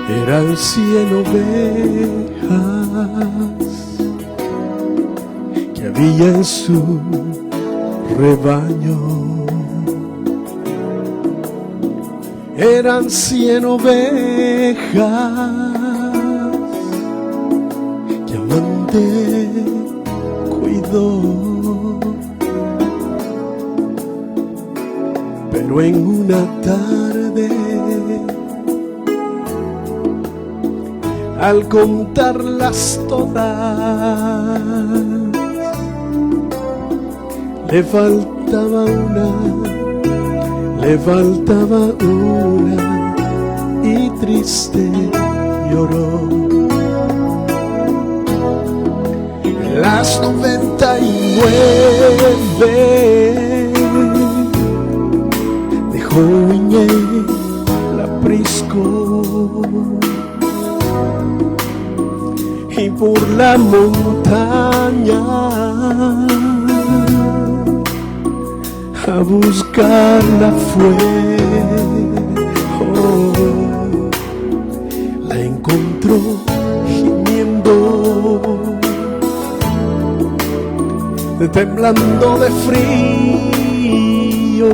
Eran 100 ovejas que había en su rebaño. Eran 100 ovejas que amante cuidó. Pero en una tarde, al contarlas todas, le faltaba una y triste lloró. Las 99 dejó en el aprisco, y por la montaña a buscarla fue. La encontró gimiendo, temblando de frío.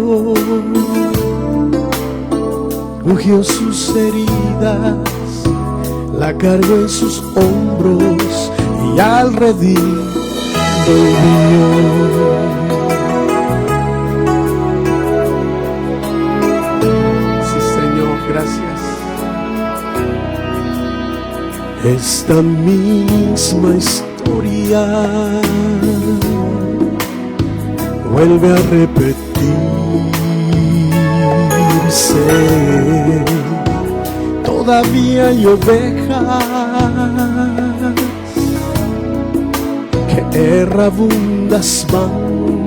Ungió sus heridas, la cargó en sus hombros y al redil volvió. Sí, Señor, gracias. Esta misma historia vuelve a repetirse. Todavía hay ovejas que errabundas van,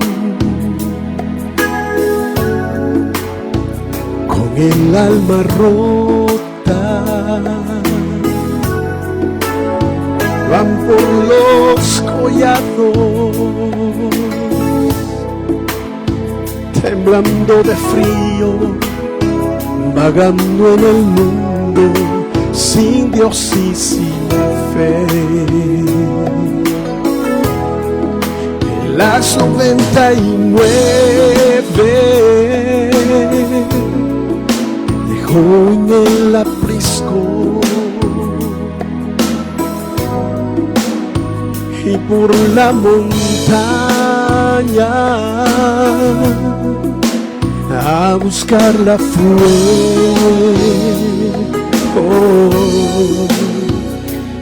con el alma rota, van por los collados, temblando de frío, vagando en el mundo, sin Dios y sin fe. Las 99 dejó en el aprisco, y por la montaña a buscarla fue.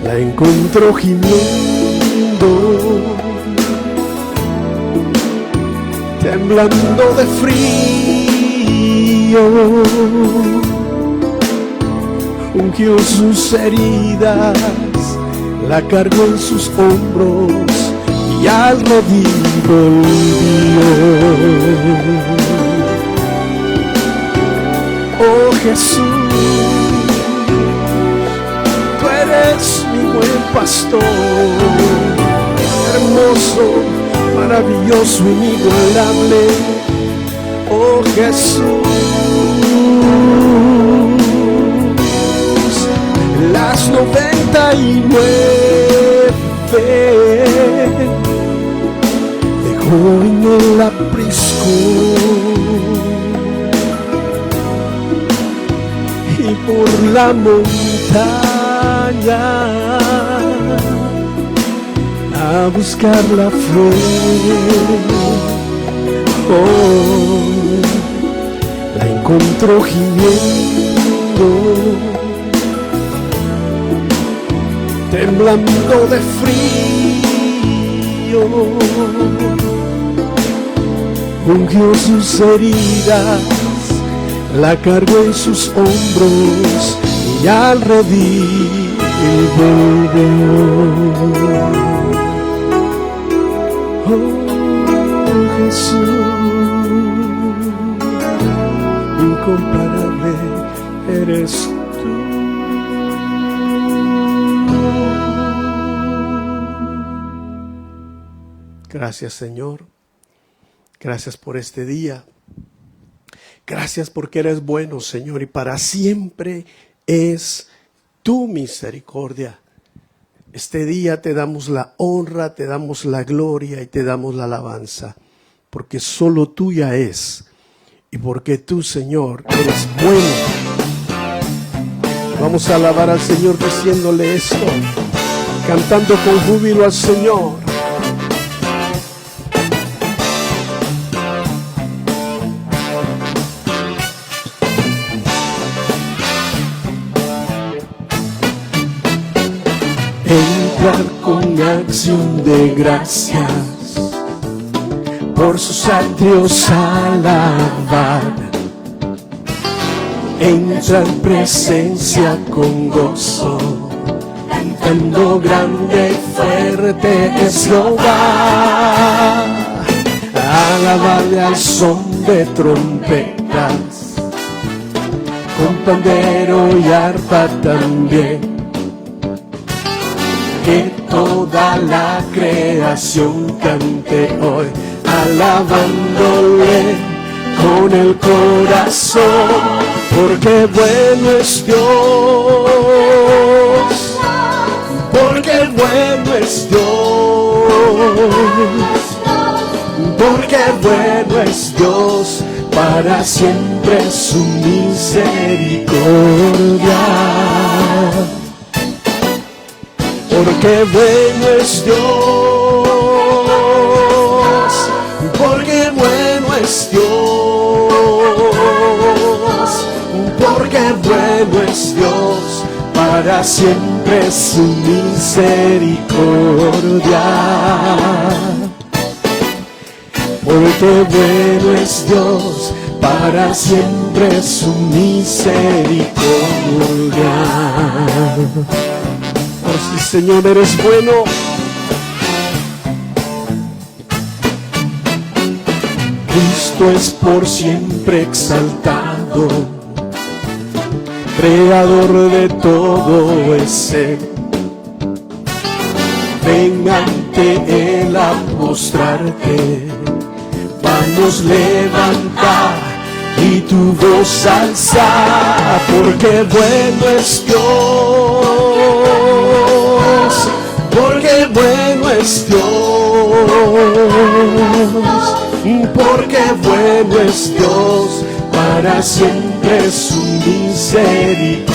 La encontró gimiendo, temblando de frío. Ungió sus heridas, la cargó en sus hombros y al redil volvió. Oh Jesús, tú eres mi buen pastor, hermoso, maravilloso, inigualable. Oh Jesús, las 99 dejó en el aprisco, y por la montaña a buscarla fue. La encontró gimiendo, temblando de frío. Ungió sus heridas, la cargó en sus hombros y al redil volvió. Oh Jesús, incomparable eres tú. Gracias, Señor. Gracias por este día. Gracias porque eres bueno, Señor, y para siempre es tu misericordia. Este día te damos la honra, te damos la gloria y te damos la alabanza, porque solo tuya es y porque tú, Señor, eres bueno. Vamos a alabar al Señor diciéndole esto, cantando con júbilo al Señor. Entrar con acción de gracias, por sus atrios alabar. Entra en presencia con gozo, cantando grande y fuerte es Jehová. Alabarle al son de trompetas, con pandero y arpa también. Que toda la creación cante hoy, alabándole con el corazón, porque bueno es Dios, porque bueno es Dios, porque bueno es Dios, para siempre su misericordia. Porque bueno es Dios, porque bueno es Dios, porque bueno es Dios, para siempre su misericordia. Porque bueno es Dios, para siempre su misericordia. Oh, sí, Señor, eres bueno. Cristo es por siempre exaltado, creador de todo es Él. Ven ante Él a postrarte, vamos levantar y tu voz alzar, porque bueno es Dios, porque bueno es Dios, porque bueno es Dios, para siempre su misericordia.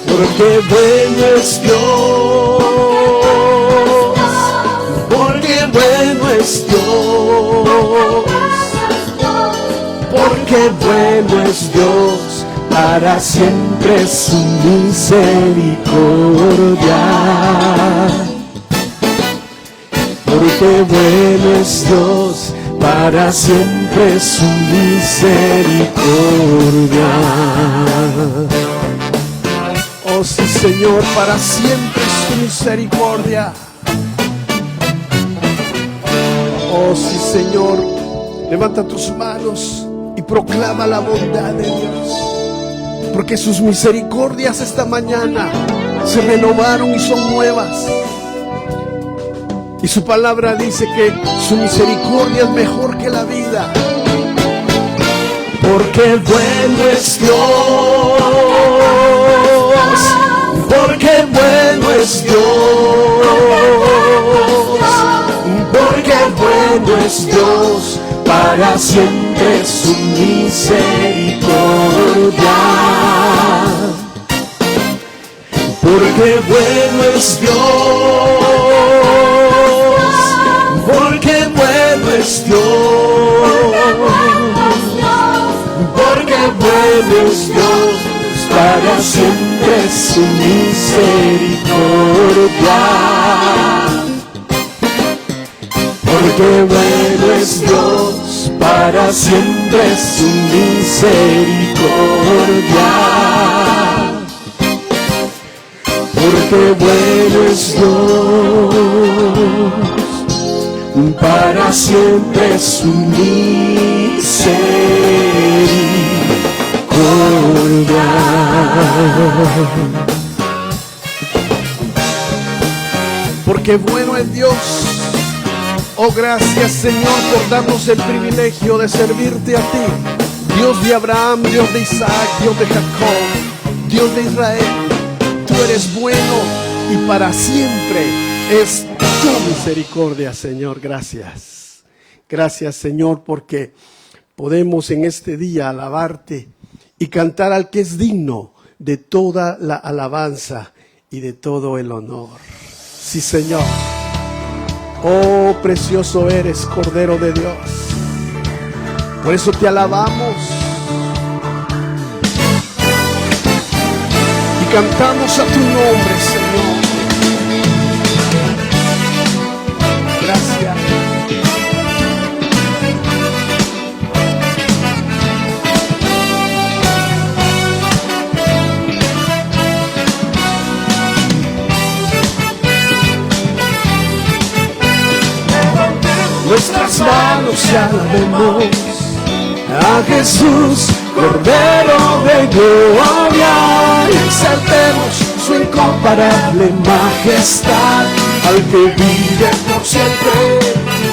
Porque bueno es Dios, porque bueno es Dios, porque bueno es Dios, para siempre su misericordia. Porque bueno es Dios, para siempre su misericordia. Oh sí, Señor, para siempre su misericordia. Oh sí, Señor, levanta tus manos y proclama la bondad de Dios, porque sus misericordias esta mañana se renovaron y son nuevas. Y su palabra dice que su misericordia es mejor que la vida. Porque bueno es Dios, porque bueno es Dios, porque bueno es Dios, para siempre su misericordia. Porque bueno es Dios, porque bueno es Dios, porque bueno es Dios, para siempre su misericordia. Porque bueno es Dios, para siempre su misericordia. Porque bueno es Dios, para siempre su misericordia. Porque bueno es Dios. Oh, gracias, Señor, por darnos el privilegio de servirte a ti Dios de Abraham, Dios de Isaac, Dios de Jacob, Dios de Israel. Tú eres bueno y para siempre es tu misericordia, Señor. Gracias. Gracias, Señor, porque podemos en este día alabarte y cantar al que es digno de toda la alabanza y de todo el honor. Sí, Señor. Oh, precioso eres, Cordero de Dios. Por eso te alabamos y cantamos a tu nombre, Señor. Gracias. Nuestras manos y alabemos a Jesús, Cordero de gloria, y exaltemos su incomparable majestad, al que vive por siempre,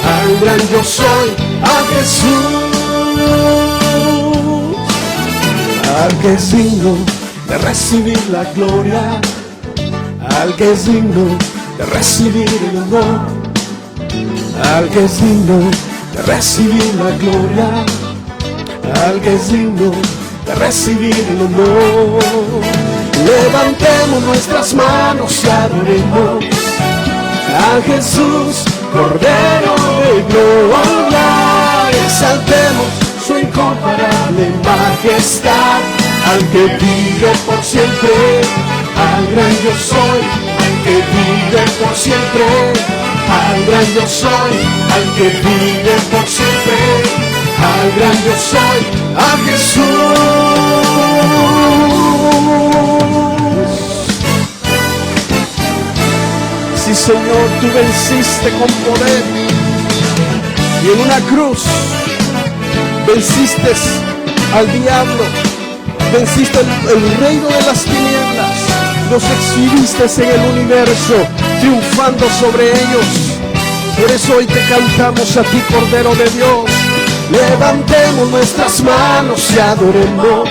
al gran yo soy, a Jesús, al que es digno de recibir la gloria, al que es digno de recibir el honor, al que es digno de recibir la gloria, al que es digno de recibir el honor. Levantemos nuestras manos y adoremos a Jesús, Cordero de gloria, exaltemos su incomparable majestad, al que vive por siempre, al gran yo soy, al que vive por siempre, al gran yo soy, al que vive por siempre, al gran yo soy, a Jesús. Sí, Señor, tú venciste con poder y en una cruz venciste al diablo, venciste el reino de las tinieblas, los exhibiste en el universo, triunfando sobre ellos. Por eso hoy te cantamos a ti, Cordero de Dios. Levantemos nuestras manos y adoremos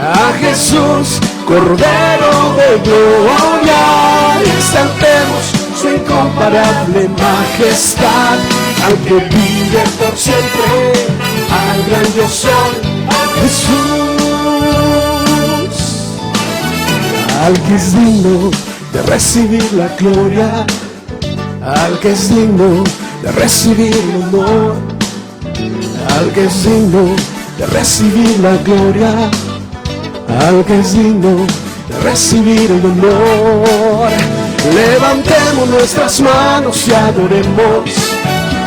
a Jesús, Cordero de gloria, y exaltemos su incomparable majestad, al que vive por siempre, al gran yo soy, a Jesús, al que es digno de recibir la gloria, al que es digno de recibir el honor, al que es digno de recibir la gloria, al que es digno de recibir el honor. Levantemos nuestras manos y adoremos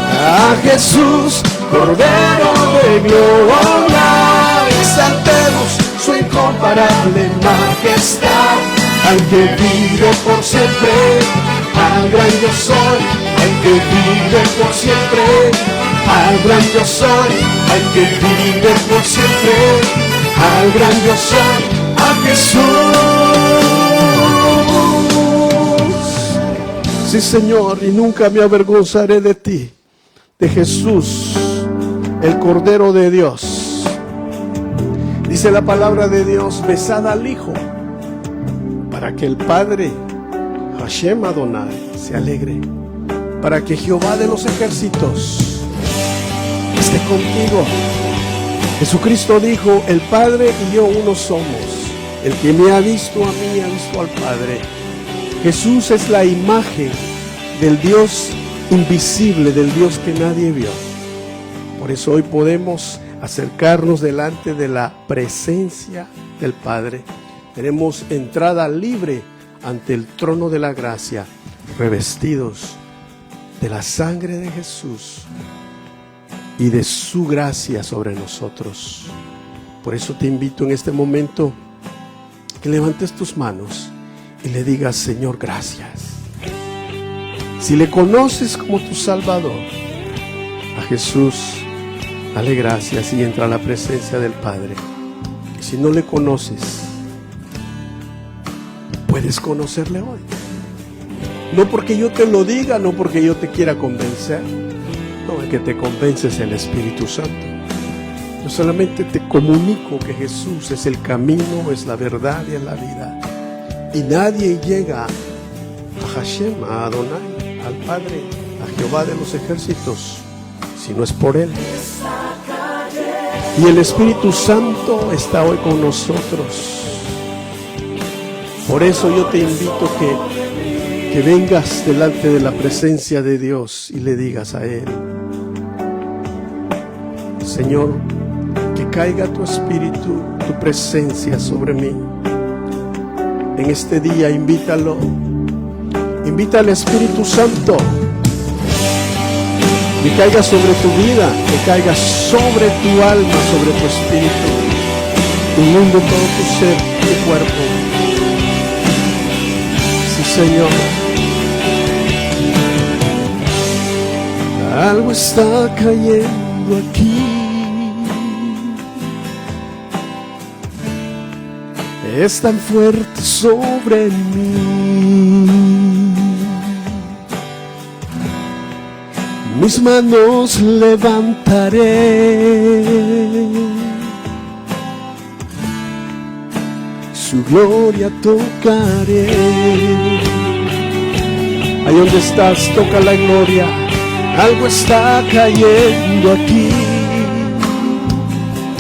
a Jesús, Cordero de gloria, exaltemos su incomparable majestad, al que vive por siempre, al gran yo soy, al que vive por siempre, al gran yo soy, al que vive por siempre, al gran yo soy, a Jesús. Sí, Señor, y nunca me avergonzaré de ti, de Jesús, el Cordero de Dios. Dice la palabra de Dios: besad al Hijo, para que el Padre, Hashem Adonai, se alegre, para que Jehová de los ejércitos esté contigo. Jesucristo dijo: el Padre y yo uno somos. El que me ha visto a mí ha visto al Padre. Jesús es la imagen del Dios invisible, del Dios que nadie vio. Por eso hoy podemos acercarnos delante de la presencia del Padre. Tenemos entrada libre ante el trono de la gracia, revestidos de la sangre de Jesús y de su gracia sobre nosotros. Por eso te invito en este momento que levantes tus manos y le digas: Señor, gracias. Si le conoces como tu Salvador, a Jesús, dale gracias y entra a la presencia del Padre. Y si no le conoces, puedes conocerle hoy. No porque yo te lo diga, no porque yo te quiera convencer. No, el que te convence es el Espíritu Santo. Yo solamente te comunico que Jesús es el camino, es la verdad y es la vida. Y nadie llega a Hashem, a Adonai, al Padre, a Jehová de los ejércitos, si no es por Él. Y el Espíritu Santo está hoy con nosotros. Por eso yo te invito que vengas delante de la presencia de Dios y le digas a Él: Señor, que caiga tu Espíritu, tu presencia sobre mí. En este día invítalo, invita al Espíritu Santo, que caiga sobre tu vida, que caiga sobre tu alma, sobre tu espíritu, inunde todo tu ser, tu cuerpo. Sí, Señor. Algo está cayendo aquí. Es tan fuerte sobre mí. Mis manos levantaré, su gloria tocaré. Ahí donde estás, toca la gloria. Algo está cayendo aquí.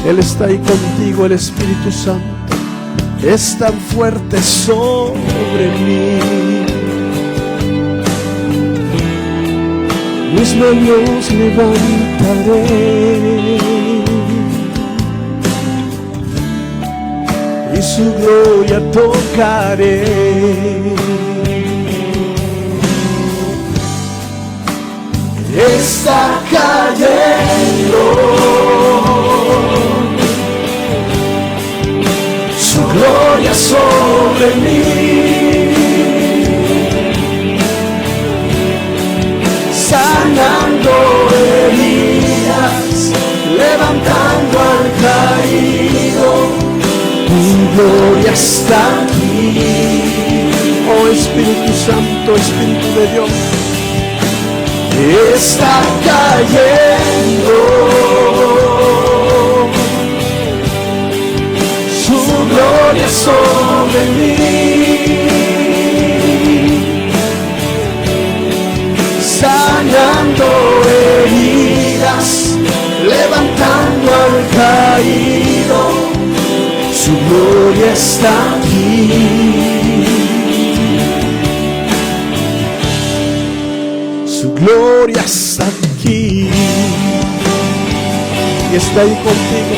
Él está ahí contigo, el Espíritu Santo. Es tan fuerte sobre mí. Mis manos levantaré, y su gloria tocaré. Está cayendo su gloria sobre mí, sanando heridas, levantando al caído. Tu gloria está aquí. Oh Espíritu Santo, Espíritu de Dios, está cayendo su gloria sobre mí, sanando heridas, levantando al caído. Su gloria está aquí. Su gloria está aquí. Y está ahí contigo.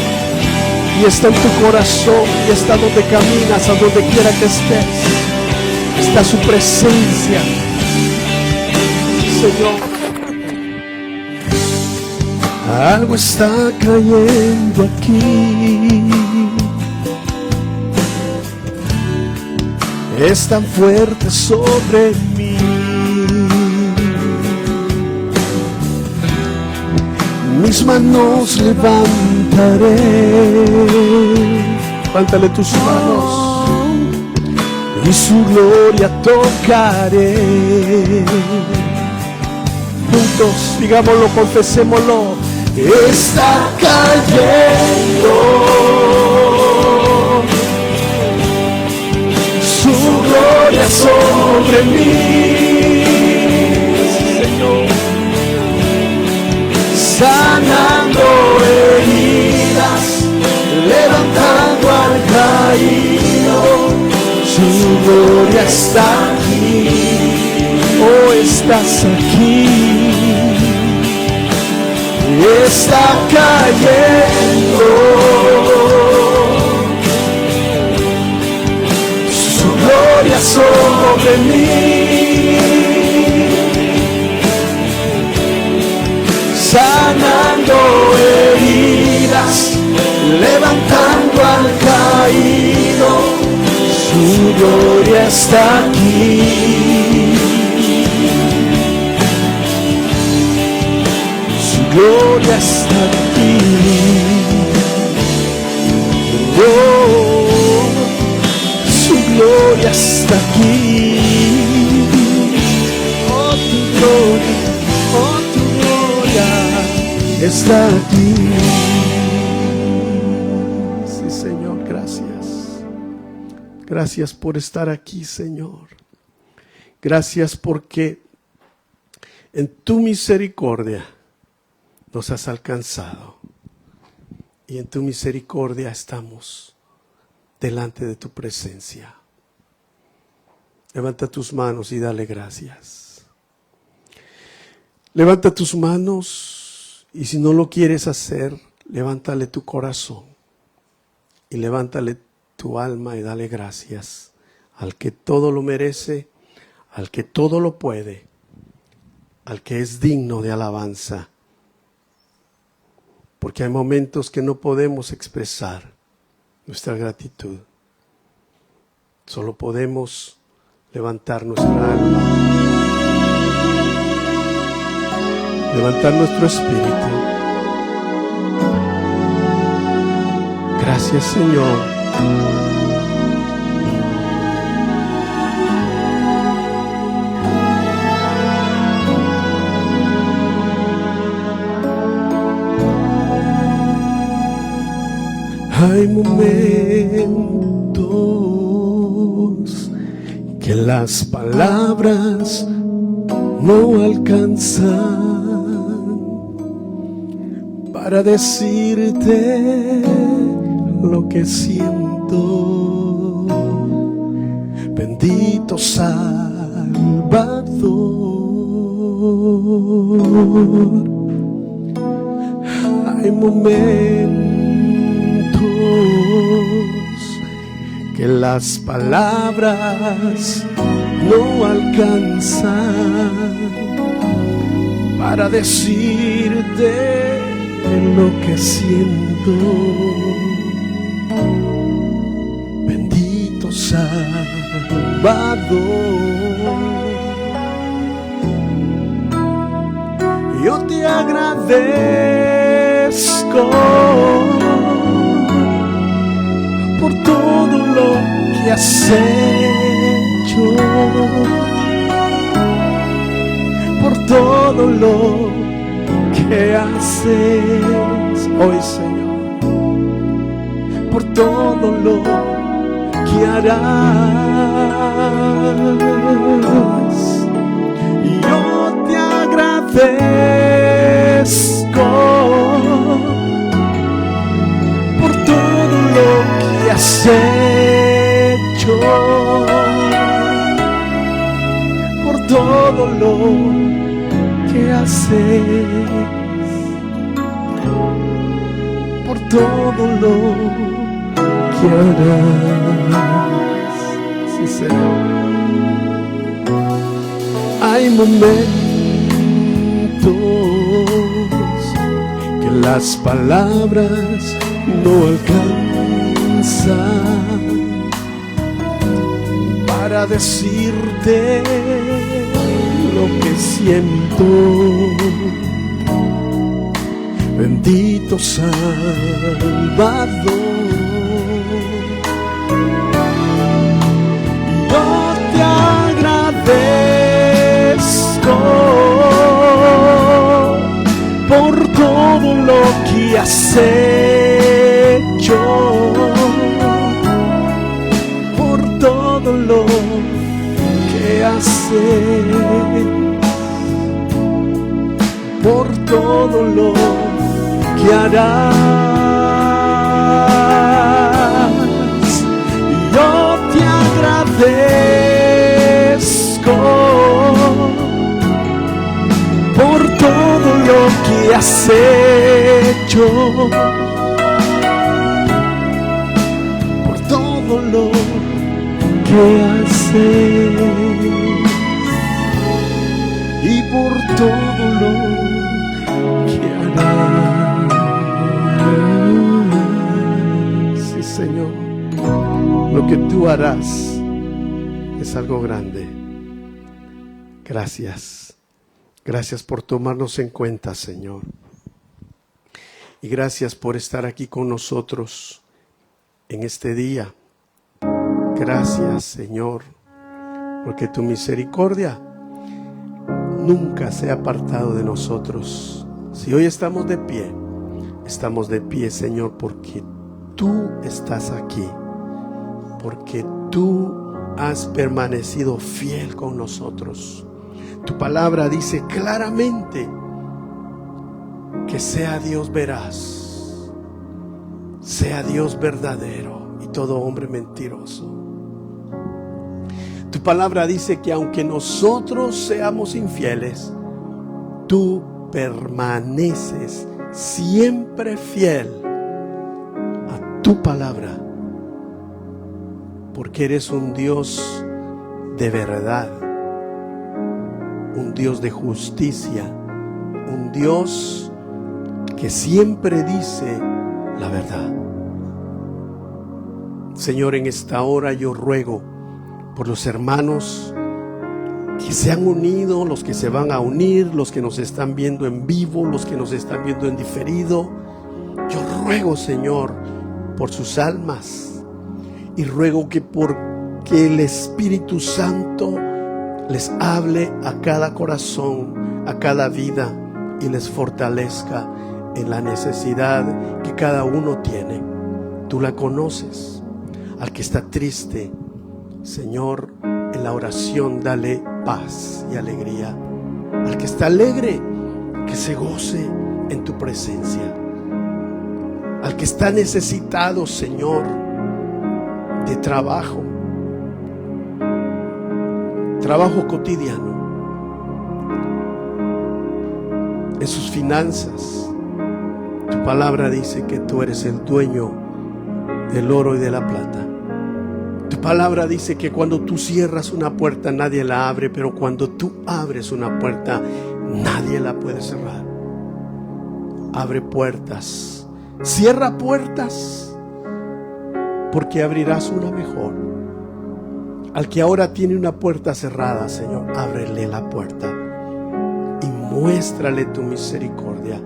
Y está en tu corazón. Y está donde caminas, a donde quiera que estés. Está su presencia. Señor, algo está cayendo aquí. Es tan fuerte sobre mí. Mis manos levantaré. Levántale tus manos. Y su gloria tocaré. Juntos, digámoslo, confesémoslo. Está cayendo su gloria sobre mí, Señor, sanando heridas, levantando al caído. Su gloria está aquí. Oh, estás aquí. Está cayendo su gloria sobre mí, sanando heridas, levantando al caído. Su gloria está aquí. Gloria está aquí. Oh, su gloria está aquí. Oh, tu gloria está aquí. Gracias por estar aquí, Señor. Gracias porque en tu misericordia nos has alcanzado. Y en tu misericordia estamos delante de tu presencia. Levanta tus manos y dale gracias. Levanta tus manos y si no lo quieres hacer, levántale tu corazón y levántale tu alma y dale gracias al que todo lo merece, al que todo lo puede, al que es digno de alabanza. Porque hay momentos que no podemos expresar nuestra gratitud. Solo podemos levantar nuestra alma, levantar nuestro espíritu. Gracias, Señor. Hay momentos que las palabras no alcanzan para decirte lo que siento. Bendito Salvador. Hay momentos que las palabras no alcanzan para decirte lo que siento. Bendito Salvador. Yo te agradezco por todo lo que has hecho, por todo lo que haces hoy, Señor, por todo lo que harás. Yo te agradezco por todo lo que has hecho, por todo lo que haces, por todo lo que harás. Sí, Señor. Hay momentos que las palabras no alcanzan para decirte lo que siento. Bendito Salvador. Yo te agradezco por todo lo que has hecho, por todo lo que haces, por todo lo que harás. Yo te agradezco por todo lo que has hecho, por todo lo que haces y por todo lo que harás. Sí, Señor, lo que tú harás es algo grande. Gracias. Gracias por tomarnos en cuenta, Señor. Y gracias por estar aquí con nosotros en este día. Gracias, Señor, porque tu misericordia nunca se ha apartado de nosotros. Si hoy estamos de pie, Señor, porque tú estás aquí, porque tú has permanecido fiel con nosotros. Tu palabra dice claramente que sea Dios veraz, sea Dios verdadero y todo hombre mentiroso. Tu palabra dice que aunque nosotros seamos infieles, tú permaneces siempre fiel a tu palabra, porque eres un Dios de verdad, un Dios de justicia, un Dios que siempre dice la verdad. Señor, en esta hora yo ruego por los hermanos que se han unido, los que se van a unir, los que nos están viendo en vivo, los que nos están viendo en diferido. Yo ruego, Señor, por sus almas, y ruego que el Espíritu Santo les hable a cada corazón, a cada vida, y les fortalezca en la necesidad que cada uno tiene. Tú la conoces. Al que está triste, Señor, en la oración dale paz y alegría. Al que está alegre, que se goce en tu presencia. Al que está necesitado, Señor, de trabajo cotidiano, en sus finanzas. Tu palabra dice que tú eres el dueño del oro y de la plata. Tu palabra dice que cuando tú cierras una puerta nadie la abre, pero cuando tú abres una puerta nadie la puede cerrar. Abre puertas, cierra puertas, porque abrirás una mejor. Al que ahora tiene una puerta cerrada, Señor, ábrele la puerta y muéstrale tu misericordia,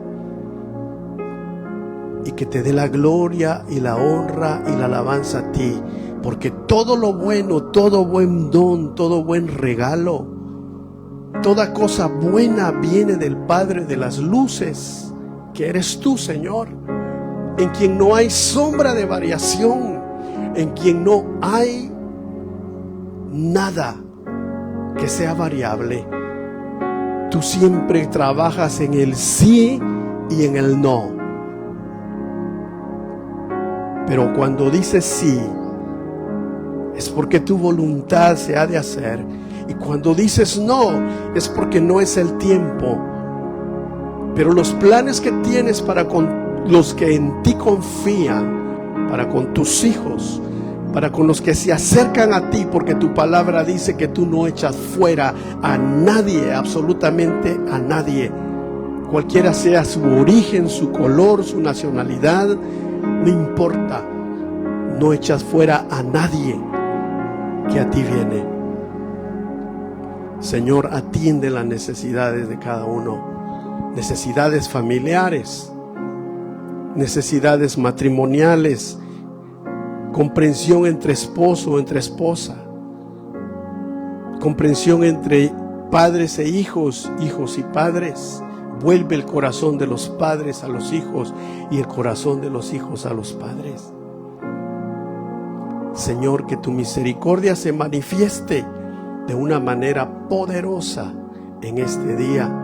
y que te dé la gloria y la honra y la alabanza a ti, porque todo lo bueno, todo buen don, todo buen regalo, toda cosa buena viene del Padre de las luces, que eres tú, Señor, en quien no hay sombra de variación, en quien no hay nada que sea variable. Tú siempre trabajas en el sí y en el no. Pero cuando dices sí, es porque tu voluntad se ha de hacer. Y cuando dices no, es porque no es el tiempo. Pero los planes que tienes para con los que en ti confían, para con tus hijos, para con los que se acercan a ti, porque tu palabra dice que tú no echas fuera a nadie, absolutamente a nadie, cualquiera sea su origen, su color, su nacionalidad, no importa, no echas fuera a nadie que a ti viene. Señor, atiende las necesidades de cada uno, necesidades familiares, necesidades matrimoniales, comprensión entre esposo, entre esposa, comprensión entre padres e hijos, hijos y padres. Vuelve el corazón de los padres a los hijos y el corazón de los hijos a los padres. Señor, que tu misericordia se manifieste de una manera poderosa en este día.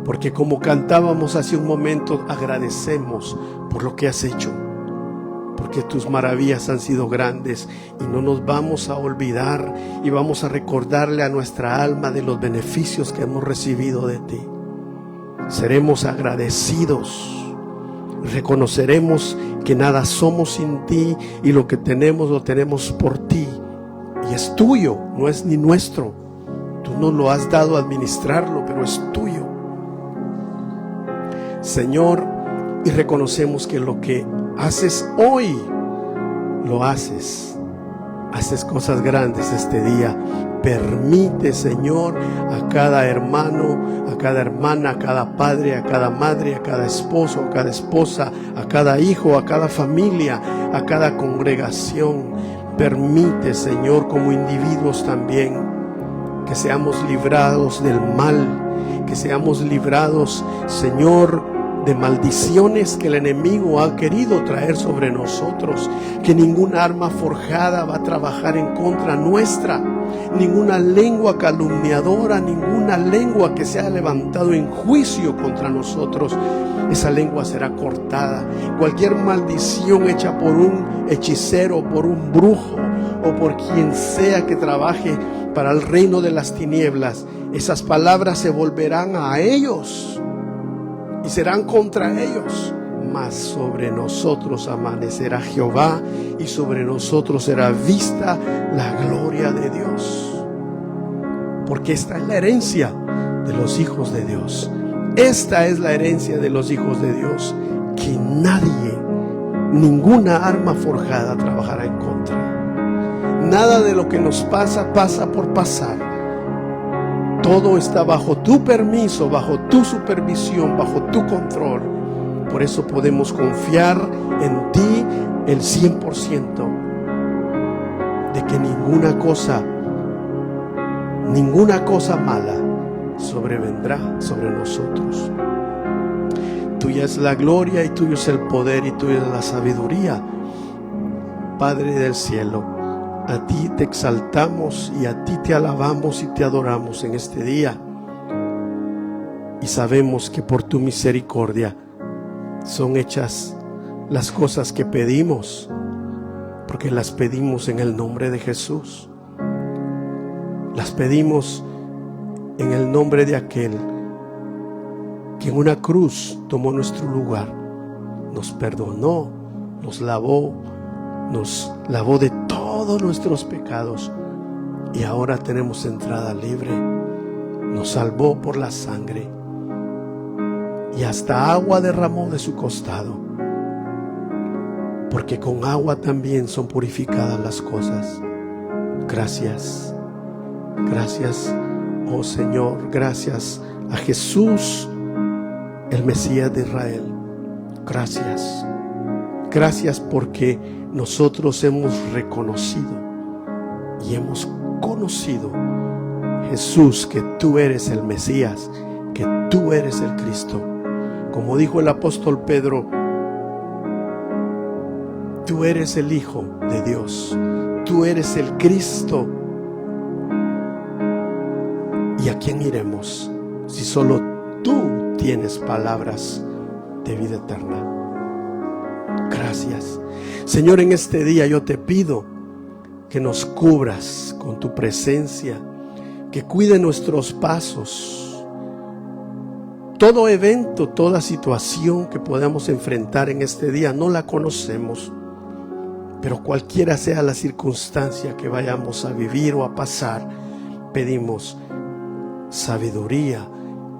Porque como cantábamos hace un momento, agradecemos por lo que has hecho, porque tus maravillas han sido grandes, y no nos vamos a olvidar y vamos a recordarle a nuestra alma de los beneficios que hemos recibido de ti. Seremos agradecidos, reconoceremos que nada somos sin ti, y lo que tenemos lo tenemos por ti, y es tuyo, no es ni nuestro. Tú nos lo has dado a administrarlo, pero es tuyo, Señor. Y reconocemos que lo que haces hoy, lo haces cosas grandes este día. Permite, Señor, a cada hermano, a cada hermana, a cada padre, a cada madre, a cada esposo, a cada esposa, a cada hijo, a cada familia, a cada congregación. Permite, Señor, como individuos también, que seamos librados del mal, que seamos librados, Señor, de maldiciones que el enemigo ha querido traer sobre nosotros, que ninguna arma forjada va a trabajar en contra nuestra, ninguna lengua calumniadora, ninguna lengua que se haya levantado en juicio contra nosotros, esa lengua será cortada. Cualquier maldición hecha por un hechicero, por un brujo o por quien sea que trabaje para el reino de las tinieblas, esas palabras se volverán a ellos y serán contra ellos. Mas sobre nosotros amanecerá Jehová, y sobre nosotros será vista la gloria de Dios. Porque esta es la herencia de los hijos de Dios. Esta es la herencia de los hijos de Dios, que nadie, ninguna arma forjada trabajará en contra. Nada de lo que nos pasa, pasa por pasar. Todo está bajo tu permiso, bajo tu supervisión, bajo tu control. Por eso podemos confiar en ti el 100%, de que ninguna cosa mala sobrevendrá sobre nosotros. Tuya es la gloria y tuyo es el poder y tuya es la sabiduría, Padre del cielo. A ti te exaltamos y a ti te alabamos y te adoramos en este día. Y sabemos que por tu misericordia son hechas las cosas que pedimos, porque las pedimos en el nombre de Jesús. Las pedimos en el nombre de aquel que en una cruz tomó nuestro lugar, nos perdonó, nos lavó de todos nuestros pecados, y ahora tenemos entrada libre. Nos salvó por la sangre, y hasta agua derramó de su costado, porque con agua también son purificadas las cosas. Gracias, gracias, oh Señor, gracias a Jesús, el Mesías de Israel. Gracias, gracias porque nosotros hemos reconocido y hemos conocido, Jesús, que tú eres el Mesías, que tú eres el Cristo. Como dijo el apóstol Pedro, tú eres el Hijo de Dios, tú eres el Cristo. ¿Y a quién iremos si solo tú tienes palabras de vida eterna? Gracias, Señor. En este día yo te pido que nos cubras con tu presencia, que cuide nuestros pasos. Todo evento, toda situación que podamos enfrentar en este día no la conocemos, pero cualquiera sea la circunstancia que vayamos a vivir o a pasar, pedimos sabiduría,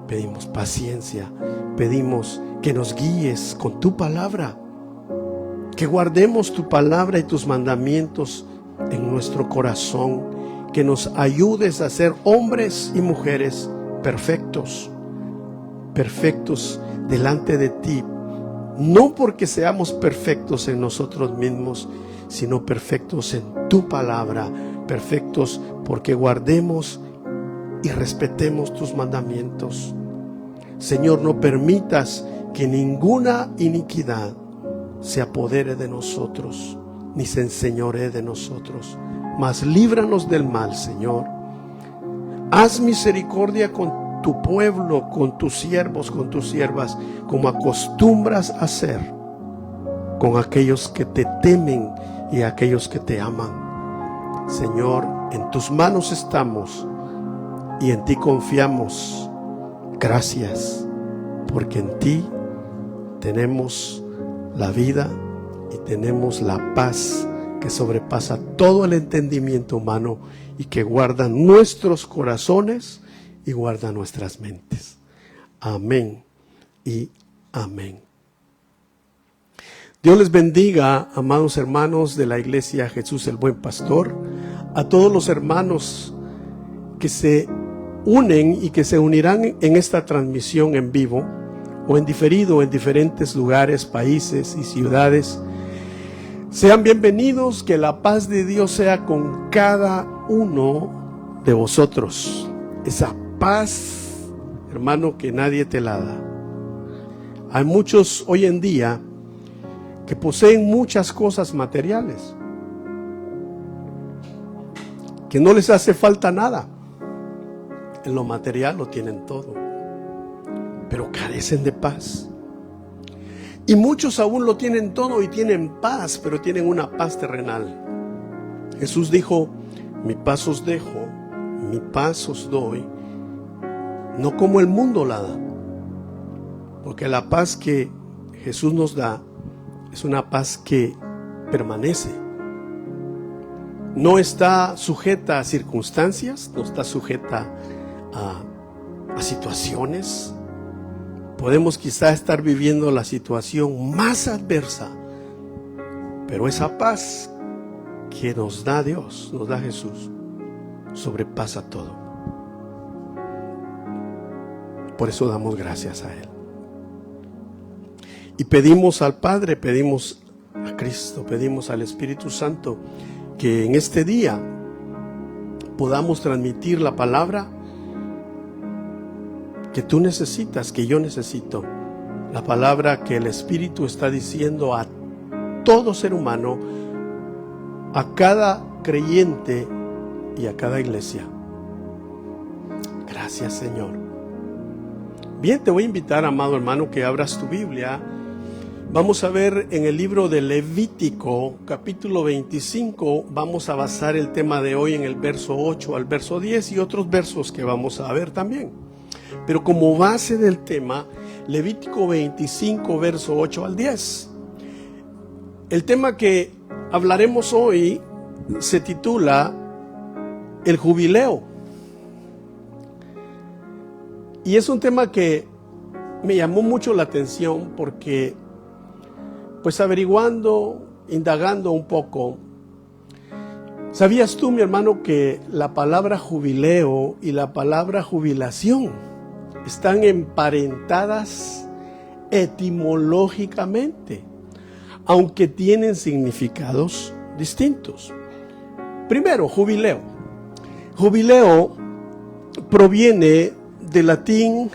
pedimos paciencia, pedimos que nos guíes con tu palabra, que guardemos tu palabra y tus mandamientos en nuestro corazón, que nos ayudes a ser hombres y mujeres perfectos, perfectos delante de ti, no porque seamos perfectos en nosotros mismos, sino perfectos en tu palabra, perfectos porque guardemos y respetemos tus mandamientos. Señor, no permitas que ninguna iniquidad se apodere de nosotros, ni se enseñoree de nosotros, mas líbranos del mal, Señor. Haz misericordia con tu pueblo, con tus siervos, con tus siervas, como acostumbras hacer con aquellos que te temen y aquellos que te aman. Señor, en tus manos estamos y en ti confiamos. Gracias, porque en ti tenemos la vida y tenemos la paz que sobrepasa todo el entendimiento humano y que guarda nuestros corazones y guarda nuestras mentes. Amén y amén. Dios les bendiga, amados hermanos de la Iglesia Jesús el Buen Pastor, a todos los hermanos que se unen y que se unirán en esta transmisión en vivo o en diferido en diferentes lugares, países y ciudades. Sean bienvenidos, que la paz de Dios sea con cada uno de vosotros. Esa paz, hermano, que nadie te la da. Hay muchos hoy en día que poseen muchas cosas materiales, que no les hace falta nada. En lo material lo tienen todo, pero carecen de paz. Y muchos aún lo tienen todo y tienen paz, pero tienen una paz terrenal. Jesús dijo: mi paz os dejo, mi paz os doy, no como el mundo la da. Porque la paz que Jesús nos da es una paz que permanece. No está sujeta a circunstancias, no está sujeta a situaciones. Podemos quizá estar viviendo la situación más adversa, pero esa paz que nos da Dios, nos da Jesús, sobrepasa todo. Por eso damos gracias a Él. Y pedimos al Padre, pedimos a Cristo, pedimos al Espíritu Santo que en este día podamos transmitir la palabra que tú necesitas, que yo necesito. La palabra que el Espíritu está diciendo a todo ser humano, a cada creyente y a cada iglesia. Gracias, Señor. Bien, te voy a invitar, amado hermano, que abras tu Biblia. Vamos a ver en el libro de Levítico, capítulo 25, vamos a basar el tema de hoy en el verso 8 al verso 10 y otros versos que vamos a ver también. Pero como base del tema, Levítico 25, verso 8 al 10. El tema que hablaremos hoy se titula El Jubileo. Y es un tema que me llamó mucho la atención porque, pues averiguando, indagando un poco, ¿sabías tú, mi hermano, que la palabra jubileo y la palabra jubilación están emparentadas etimológicamente, aunque tienen significados distintos? Primero, jubileo. Jubileo proviene del latín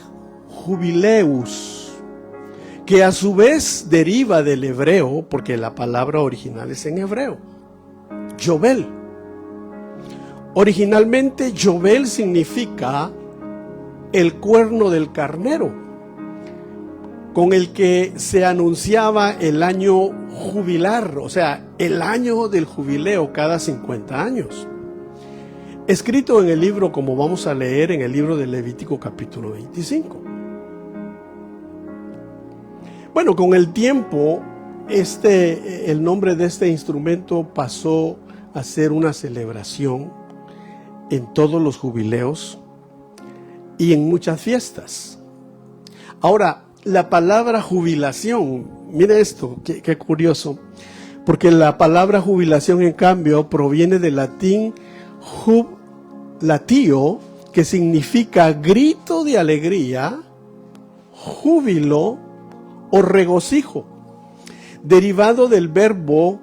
jubileus, que a su vez deriva del hebreo, porque la palabra original es en hebreo, Yobel. Originalmente Yobel significa el cuerno del carnero, con el que se anunciaba el año jubilar, o sea, el año del jubileo cada 50 años. Escrito en el libro, como vamos a leer en el libro de Levítico capítulo 25. Bueno, con el tiempo, el nombre de este instrumento pasó a ser una celebración en todos los jubileos y en muchas fiestas. Ahora, la palabra jubilación, mire esto, qué curioso, porque la palabra jubilación, en cambio, proviene del latín jublatio, que significa grito de alegría, júbilo o regocijo, derivado del verbo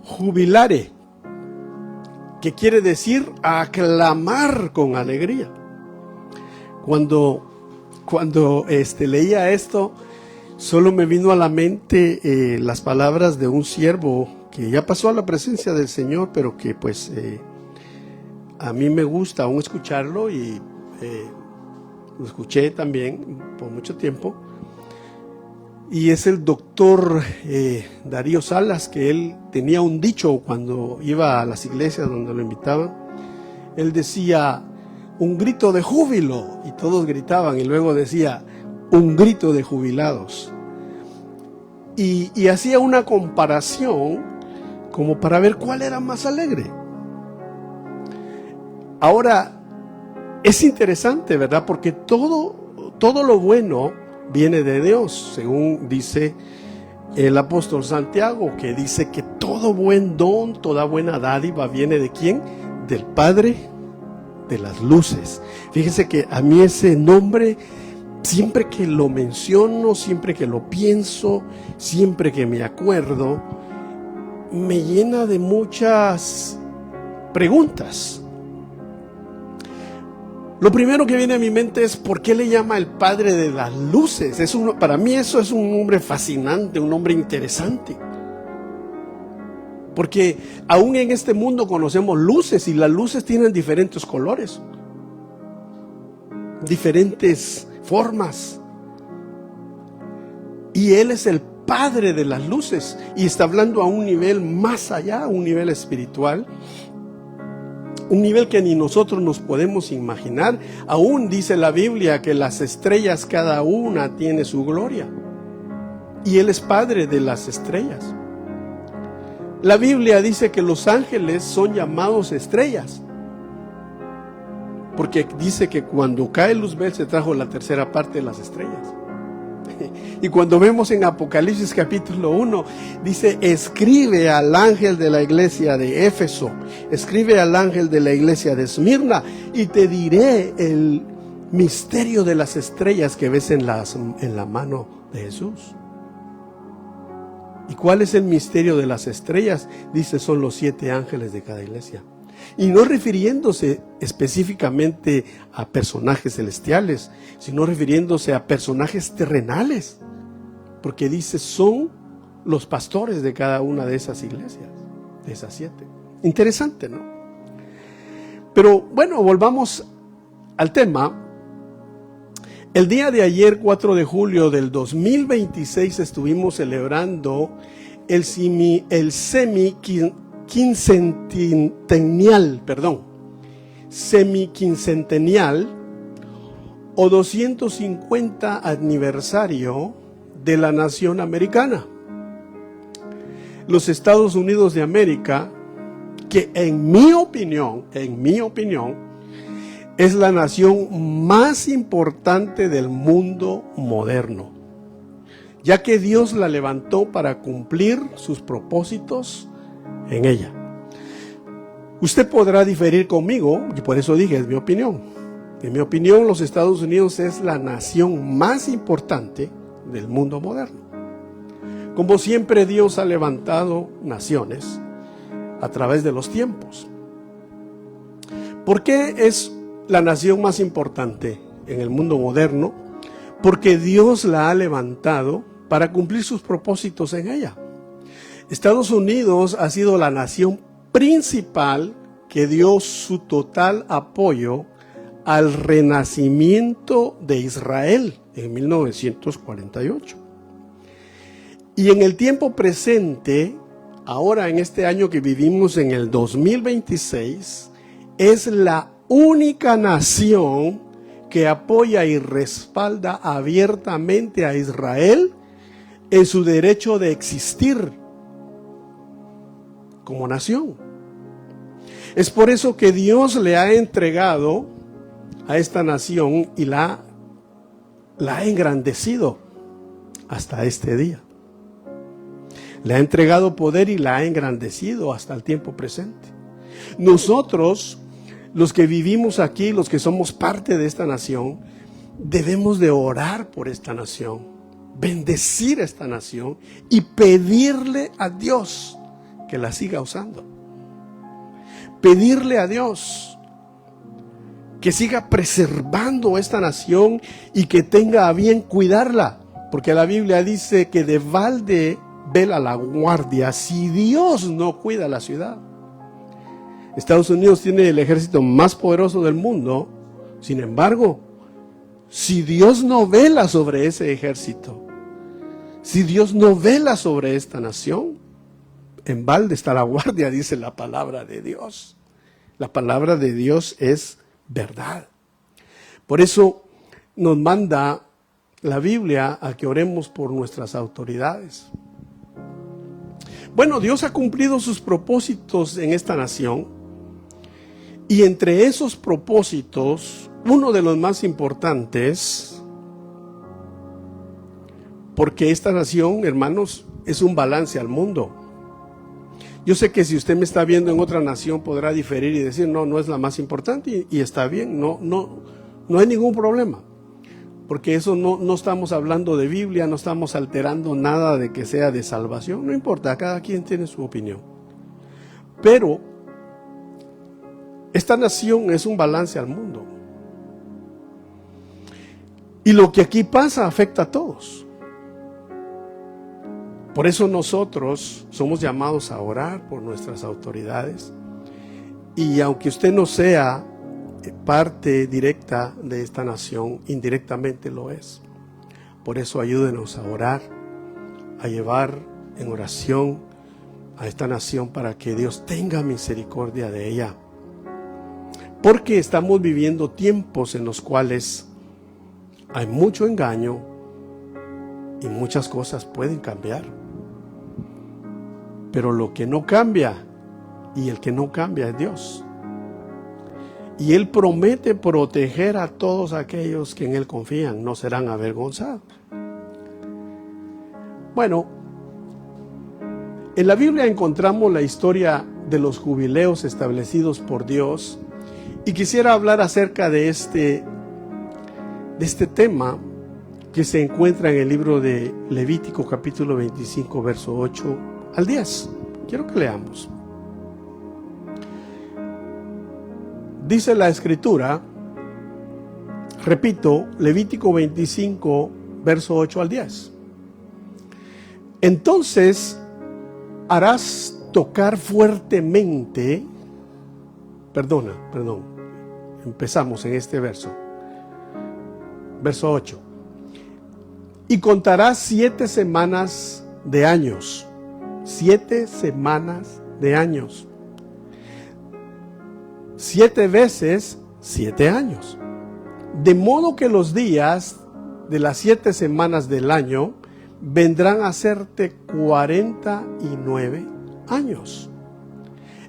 jubilare, que quiere decir aclamar con alegría. Cuando leía esto, solo me vino a la mente las palabras de un siervo que ya pasó a la presencia del Señor, pero que pues a mí me gusta aún escucharlo, y lo escuché también por mucho tiempo, y es el doctor Darío Salas, que él tenía un dicho cuando iba a las iglesias donde lo invitaban. Él decía: un grito de júbilo, y todos gritaban, y luego decía: un grito de jubilados. Y hacía una comparación como para ver cuál era más alegre. Ahora, es interesante, ¿verdad? Porque todo lo bueno viene de Dios, según dice el apóstol Santiago, que dice que todo buen don, toda buena dádiva viene ¿de quién? Del Padre de las luces. Fíjese que a mí ese nombre, siempre que lo menciono, siempre que lo pienso, siempre que me acuerdo, me llena de muchas preguntas. Lo primero que viene a mi mente es ¿por qué le llama el Padre de las luces? Para mí eso es un nombre fascinante, un nombre interesante. Porque aún en este mundo conocemos luces y las luces tienen diferentes colores, diferentes formas. Y Él es el Padre de las luces y está hablando a un nivel más allá, un nivel espiritual, un nivel que ni nosotros nos podemos imaginar. Aún dice la Biblia que las estrellas cada una tiene su gloria y Él es Padre de las estrellas. La Biblia dice que los ángeles son llamados estrellas, porque dice que cuando cae Luzbel se trajo la tercera parte de las estrellas. Y cuando vemos en Apocalipsis capítulo 1, dice, escribe al ángel de la iglesia de Éfeso, escribe al ángel de la iglesia de Esmirna, y te diré el misterio de las estrellas que ves en la mano de Jesús. ¿Y cuál es el misterio de las estrellas? Dice, son los 7 ángeles de cada iglesia. Y no refiriéndose específicamente a personajes celestiales, sino refiriéndose a personajes terrenales. Porque dice, son los pastores de cada una de esas iglesias, de esas 7. Interesante, ¿no? Pero bueno, volvamos al tema. El día de ayer, 4 de julio del 2026, estuvimos celebrando el semiquincentennial o 250 aniversario de la nación americana. Los Estados Unidos de América, que en mi opinión, es la nación más importante del mundo moderno, ya que Dios la levantó para cumplir sus propósitos en ella. Usted podrá diferir conmigo, y por eso dije, es mi opinión. En mi opinión, los Estados Unidos es la nación más importante del mundo moderno. Como siempre, Dios ha levantado naciones a través de los tiempos. ¿Por qué es la nación más importante en el mundo moderno? Porque Dios la ha levantado para cumplir sus propósitos en ella. Estados Unidos ha sido la nación principal que dio su total apoyo al renacimiento de Israel en 1948. Y en el tiempo presente, ahora en este año que vivimos en el 2026, es la única nación que apoya y respalda abiertamente a Israel en su derecho de existir como nación. Es por eso que Dios le ha entregado a esta nación y la ha engrandecido hasta este día. Le ha entregado poder y la ha engrandecido hasta el tiempo presente. Nosotros, los que vivimos aquí, los que somos parte de esta nación, debemos de orar por esta nación, bendecir a esta nación y pedirle a Dios que la siga usando. Pedirle a Dios que siga preservando esta nación y que tenga a bien cuidarla, porque la Biblia dice que de balde vela la guardia si Dios no cuida la ciudad. Estados Unidos tiene el ejército más poderoso del mundo. Sin embargo, si Dios no vela sobre ese ejército, si Dios no vela sobre esta nación, en balde está la guardia, dice la palabra de Dios. La palabra de Dios es verdad. Por eso nos manda la Biblia a que oremos por nuestras autoridades. Bueno, Dios ha cumplido sus propósitos en esta nación. Y entre esos propósitos, uno de los más importantes, porque esta nación, hermanos, es un balance al mundo. Yo sé que si usted me está viendo en otra nación podrá diferir y decir, no es la más importante y está bien, no hay ningún problema. Porque eso no estamos hablando de Biblia, no estamos alterando nada de que sea de salvación, no importa, cada quien tiene su opinión. Pero esta nación es un balance al mundo. Y lo que aquí pasa afecta a todos. Por eso nosotros somos llamados a orar por nuestras autoridades. Y aunque usted no sea parte directa de esta nación, indirectamente lo es. Por eso ayúdenos a orar, a llevar en oración a esta nación para que Dios tenga misericordia de ella. Porque estamos viviendo tiempos en los cuales hay mucho engaño y muchas cosas pueden cambiar. Pero lo que no cambia y el que no cambia es Dios. Y Él promete proteger a todos aquellos que en Él confían, no serán avergonzados. Bueno, en la Biblia encontramos la historia de los jubileos establecidos por Dios y quisiera hablar acerca de este tema que se encuentra en el libro de Levítico capítulo 25 verso 8 al 10. Quiero que leamos. Dice la Escritura, repito, Levítico 25 verso 8 al 10. Entonces harás tocar fuertemente, empezamos en este verso 8, y contarás 7 semanas de años, 7 semanas de años, 7 veces 7 años, de modo que los días de las 7 semanas del año vendrán a hacerte 49 años.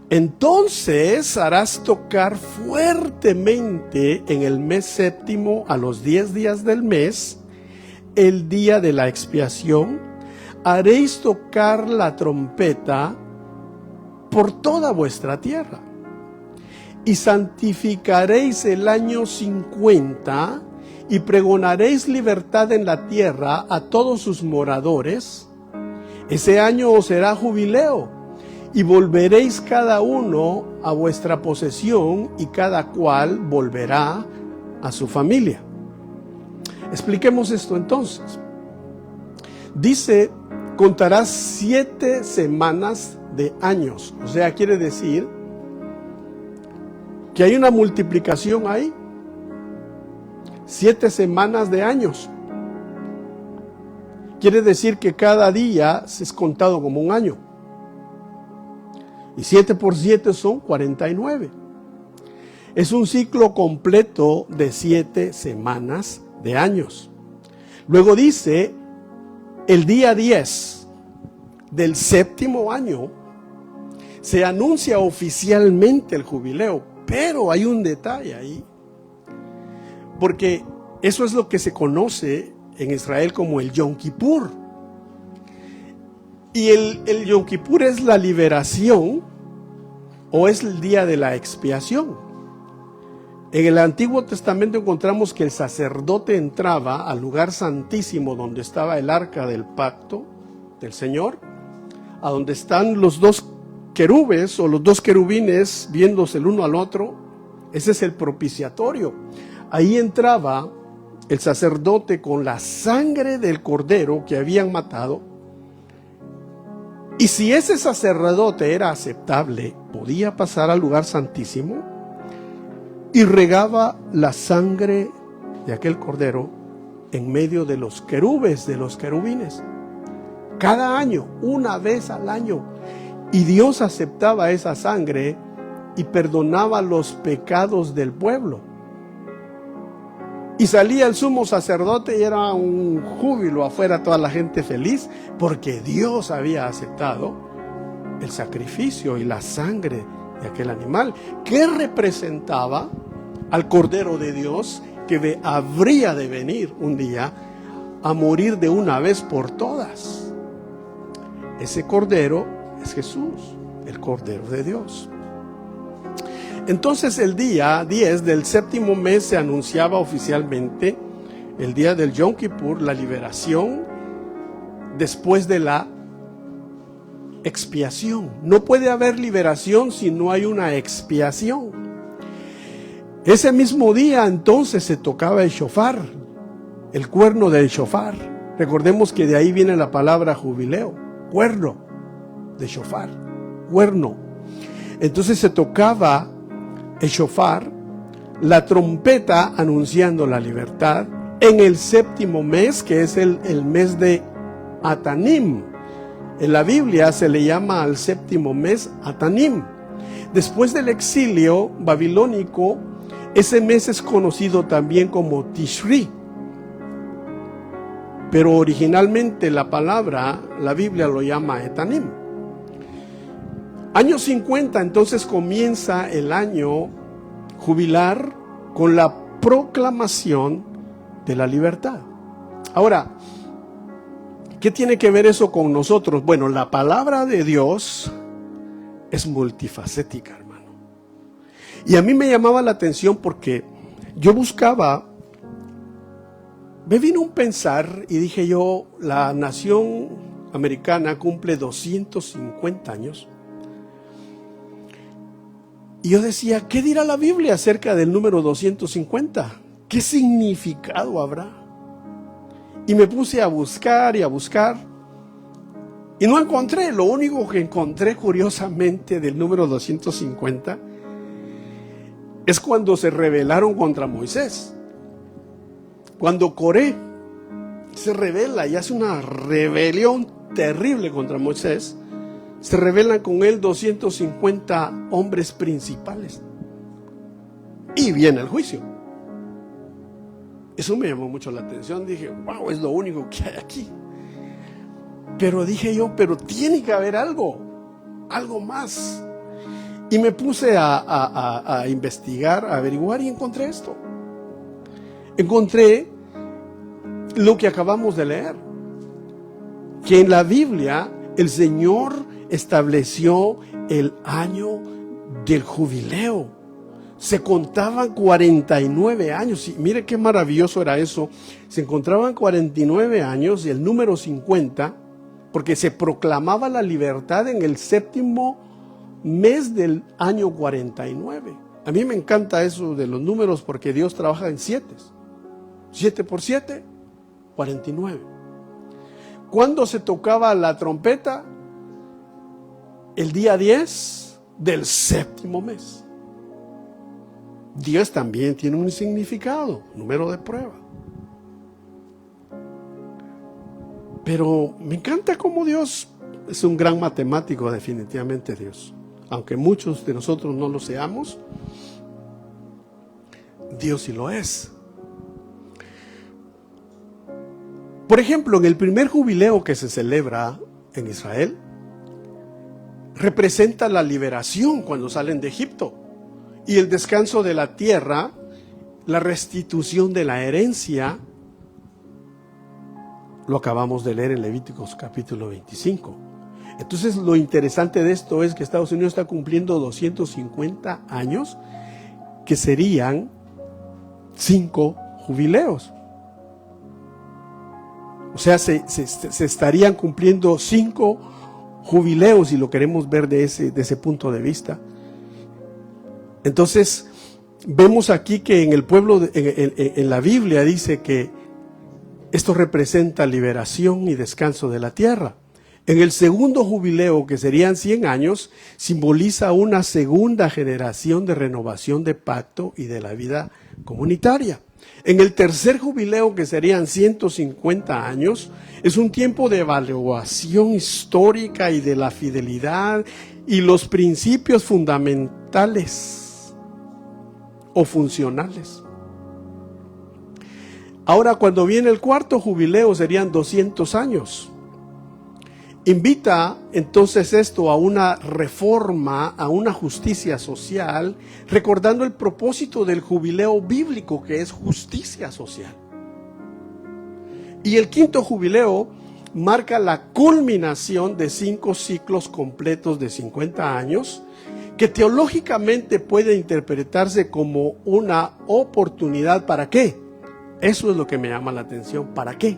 Entonces harás tocar fuertemente en el mes séptimo a los 10 días del mes, el día de la expiación, haréis tocar la trompeta por toda vuestra tierra. Y santificaréis el año 50 y pregonaréis libertad en la tierra a todos sus moradores. Ese año os será jubileo y volveréis cada uno a vuestra posesión y cada cual volverá a su familia. Expliquemos esto entonces. Dice, contarás 7 semanas de años. O sea, quiere decir que hay una multiplicación ahí. 7 semanas de años. Quiere decir que cada día es contado como un año. Y 7 por 7 son 49. Es un ciclo completo de 7 semanas de años. Luego dice, el día 10 del séptimo año se anuncia oficialmente el jubileo, pero hay un detalle ahí. Porque eso es lo que se conoce en Israel como el Yom Kippur. Y el Yom Kippur es la liberación o es el día de la expiación. En el Antiguo Testamento encontramos que el sacerdote entraba al lugar santísimo donde estaba el arca del pacto del Señor, a donde están los 2 querubes o los 2 querubines viéndose el uno al otro. Ese es el propiciatorio. Ahí entraba el sacerdote con la sangre del cordero que habían matado. Y si ese sacerdote era aceptable, podía pasar al lugar santísimo y regaba la sangre de aquel cordero en medio de los querubes, de los querubines. Cada año, una vez al año. Y Dios aceptaba esa sangre y perdonaba los pecados del pueblo. Y salía el sumo sacerdote y era un júbilo afuera, toda la gente feliz, porque Dios había aceptado el sacrificio y la sangre de aquel animal, que representaba al Cordero de Dios, que habría de venir un día a morir de una vez por todas. Ese Cordero es Jesús, el Cordero de Dios. Entonces el día 10 del séptimo mes se anunciaba oficialmente el día del Yom Kippur, la liberación después de la expiación. No puede haber liberación si no hay una expiación. Ese mismo día entonces se tocaba el shofar, el cuerno del shofar. Recordemos que de ahí viene la palabra jubileo, cuerno de shofar, cuerno. Entonces se tocaba el shofar, la trompeta anunciando la libertad, en el séptimo mes, que es el mes de Atanim. En la Biblia se le llama al séptimo mes Atanim. Después del exilio babilónico, ese mes es conocido también como Tishri. Pero originalmente la Biblia lo llama Etanim. Año 50, entonces comienza el año jubilar con la proclamación de la libertad. Ahora, ¿qué tiene que ver eso con nosotros? Bueno, la palabra de Dios es multifacética, hermano. Y a mí me llamaba la atención porque yo buscaba, me vino un pensar y dije yo, la nación americana cumple 250 años. Y yo decía, ¿qué dirá la Biblia acerca del número 250? ¿Qué significado habrá? Y me puse a buscar y a buscar. Y no encontré. Lo único que encontré curiosamente del número 250 es cuando se rebelaron contra Moisés. Cuando Coré se rebela y hace una rebelión terrible contra Moisés, se rebelan con él 250 hombres principales. Y viene el juicio. Eso me llamó mucho la atención. Dije, wow, es lo único que hay aquí. Pero dije yo, pero tiene que haber algo más. Y me puse a investigar, a averiguar y encontré esto. Encontré lo que acabamos de leer. Que en la Biblia el Señor estableció el año del jubileo. Se contaban 49 años. Y mire qué maravilloso era eso. Se encontraban 49 años y el número 50, porque se proclamaba la libertad en el séptimo mes del año 49. A mí me encanta eso de los números porque Dios trabaja en 7. 7 por 7, 49. ¿Cuándo se tocaba la trompeta? El día 10 del séptimo mes. 10 también tiene un significado, número de prueba. Pero me encanta cómo Dios es un gran matemático, definitivamente Dios. Aunque muchos de nosotros no lo seamos, Dios sí lo es. Por ejemplo, en el primer jubileo que se celebra en Israel, representa la liberación cuando salen de Egipto y el descanso de la tierra, la restitución de la herencia. Lo acabamos de leer en Levíticos capítulo 25. Entonces lo interesante de esto es que Estados Unidos está cumpliendo 250 años, que serían 5 jubileos. O sea, se estarían cumpliendo 5 jubileos, si lo queremos ver de ese punto de vista. Entonces, vemos aquí que en el pueblo, en la Biblia dice que esto representa liberación y descanso de la tierra. En el segundo jubileo, que serían 100 años, simboliza una segunda generación de renovación de pacto y de la vida comunitaria. En el tercer jubileo, que serían 150 años, es un tiempo de evaluación histórica y de la fidelidad y los principios fundamentales o funcionales. Ahora, cuando viene el cuarto jubileo, serían 200 años. Invita entonces esto a una reforma, a una justicia social, recordando el propósito del jubileo bíblico, que es justicia social. Y el quinto jubileo marca la culminación de 5 ciclos completos de 50 años, que teológicamente puede interpretarse como una oportunidad. ¿Para qué? Eso es lo que me llama la atención. ¿Para qué?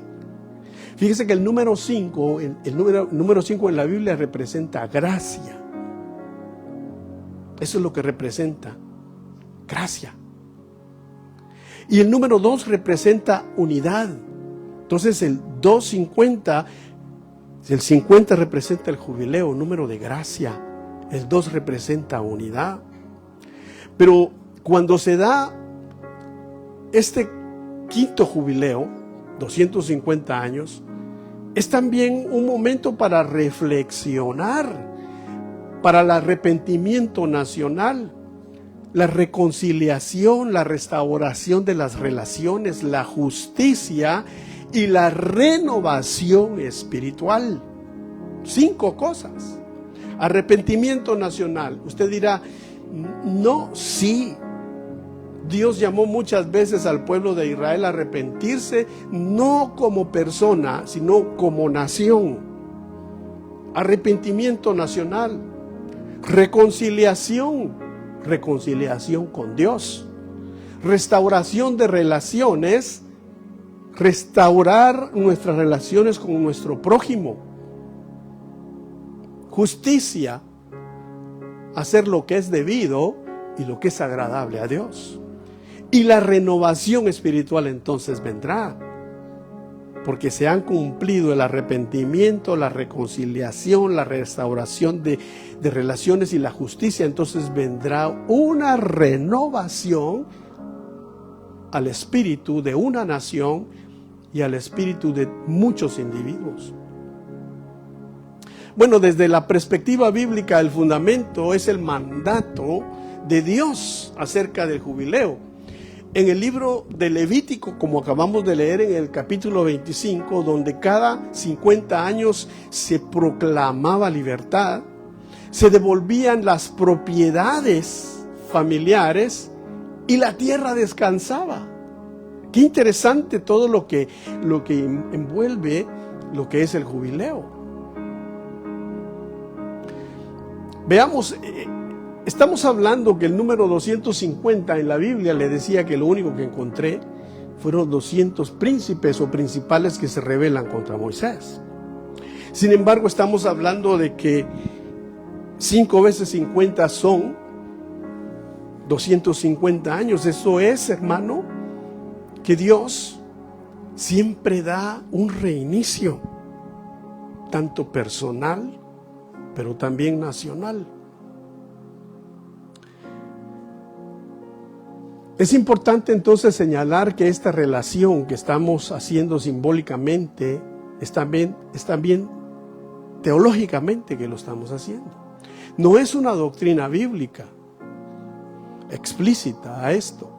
Fíjese que el número 5, el número 5 en la Biblia representa gracia. Eso es lo que representa, gracia. Y el número 2 representa unidad. Entonces el 250, el 50 representa el jubileo, número de gracia. El 2 representa unidad. Pero cuando se da este quinto jubileo, 250 años, es también un momento para reflexionar, para el arrepentimiento nacional, la reconciliación, la restauración de las relaciones, la justicia y la renovación espiritual. 5 cosas. Arrepentimiento nacional. Usted dirá, no, sí. Dios llamó muchas veces al pueblo de Israel a arrepentirse, no como persona, sino como nación. Arrepentimiento nacional. Reconciliación con Dios. Restauración de relaciones, restaurar nuestras relaciones con nuestro prójimo. Justicia, hacer lo que es debido y lo que es agradable a Dios. Y la renovación espiritual entonces vendrá, porque se han cumplido el arrepentimiento, la reconciliación, la restauración de relaciones y la justicia. Entonces vendrá una renovación al espíritu de una nación y al espíritu de muchos individuos. Bueno, desde la perspectiva bíblica, el fundamento es el mandato de Dios acerca del jubileo. En el libro de Levítico, como acabamos de leer en el capítulo 25, donde cada 50 años se proclamaba libertad, se devolvían las propiedades familiares y la tierra descansaba. Qué interesante todo lo que envuelve lo que es el jubileo. Veamos, estamos hablando que el número 250 en la Biblia, le decía que lo único que encontré fueron 200 príncipes o principales que se rebelan contra Moisés. Sin embargo, estamos hablando de que 5 veces 50 son 250 años. Eso es, hermano, que Dios siempre da un reinicio, tanto personal, pero también nacional. Es importante entonces señalar que esta relación que estamos haciendo simbólicamente es también teológicamente que lo estamos haciendo. No es una doctrina bíblica explícita a esto.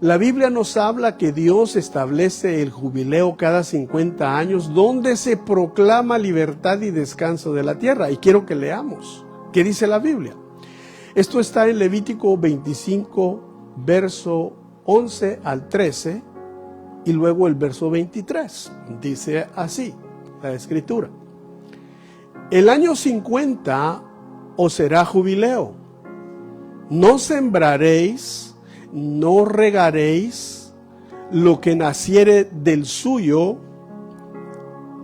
La Biblia nos habla que Dios establece el jubileo cada 50 años donde se proclama libertad y descanso de la tierra. Y quiero que leamos qué dice la Biblia. Esto está en Levítico 25, verso 11 al 13 y luego el verso 23. Dice así la escritura: el año 50 os será jubileo. No sembraréis, no regaréis lo que naciere del suyo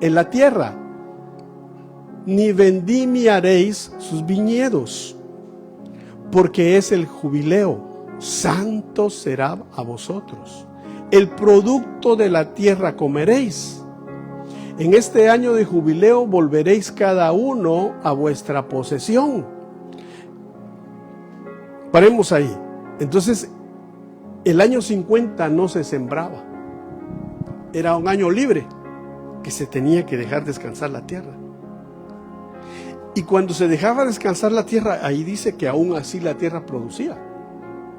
en la tierra, ni vendimiaréis sus viñedos, porque es el jubileo, santo será a vosotros. El producto de la tierra comeréis. En este año de jubileo volveréis cada uno a vuestra posesión. Paremos ahí. Entonces, el año 50 no se sembraba. Era un año libre, que se tenía que dejar descansar la tierra. Y cuando se dejaba descansar la tierra, ahí dice que aún así la tierra producía.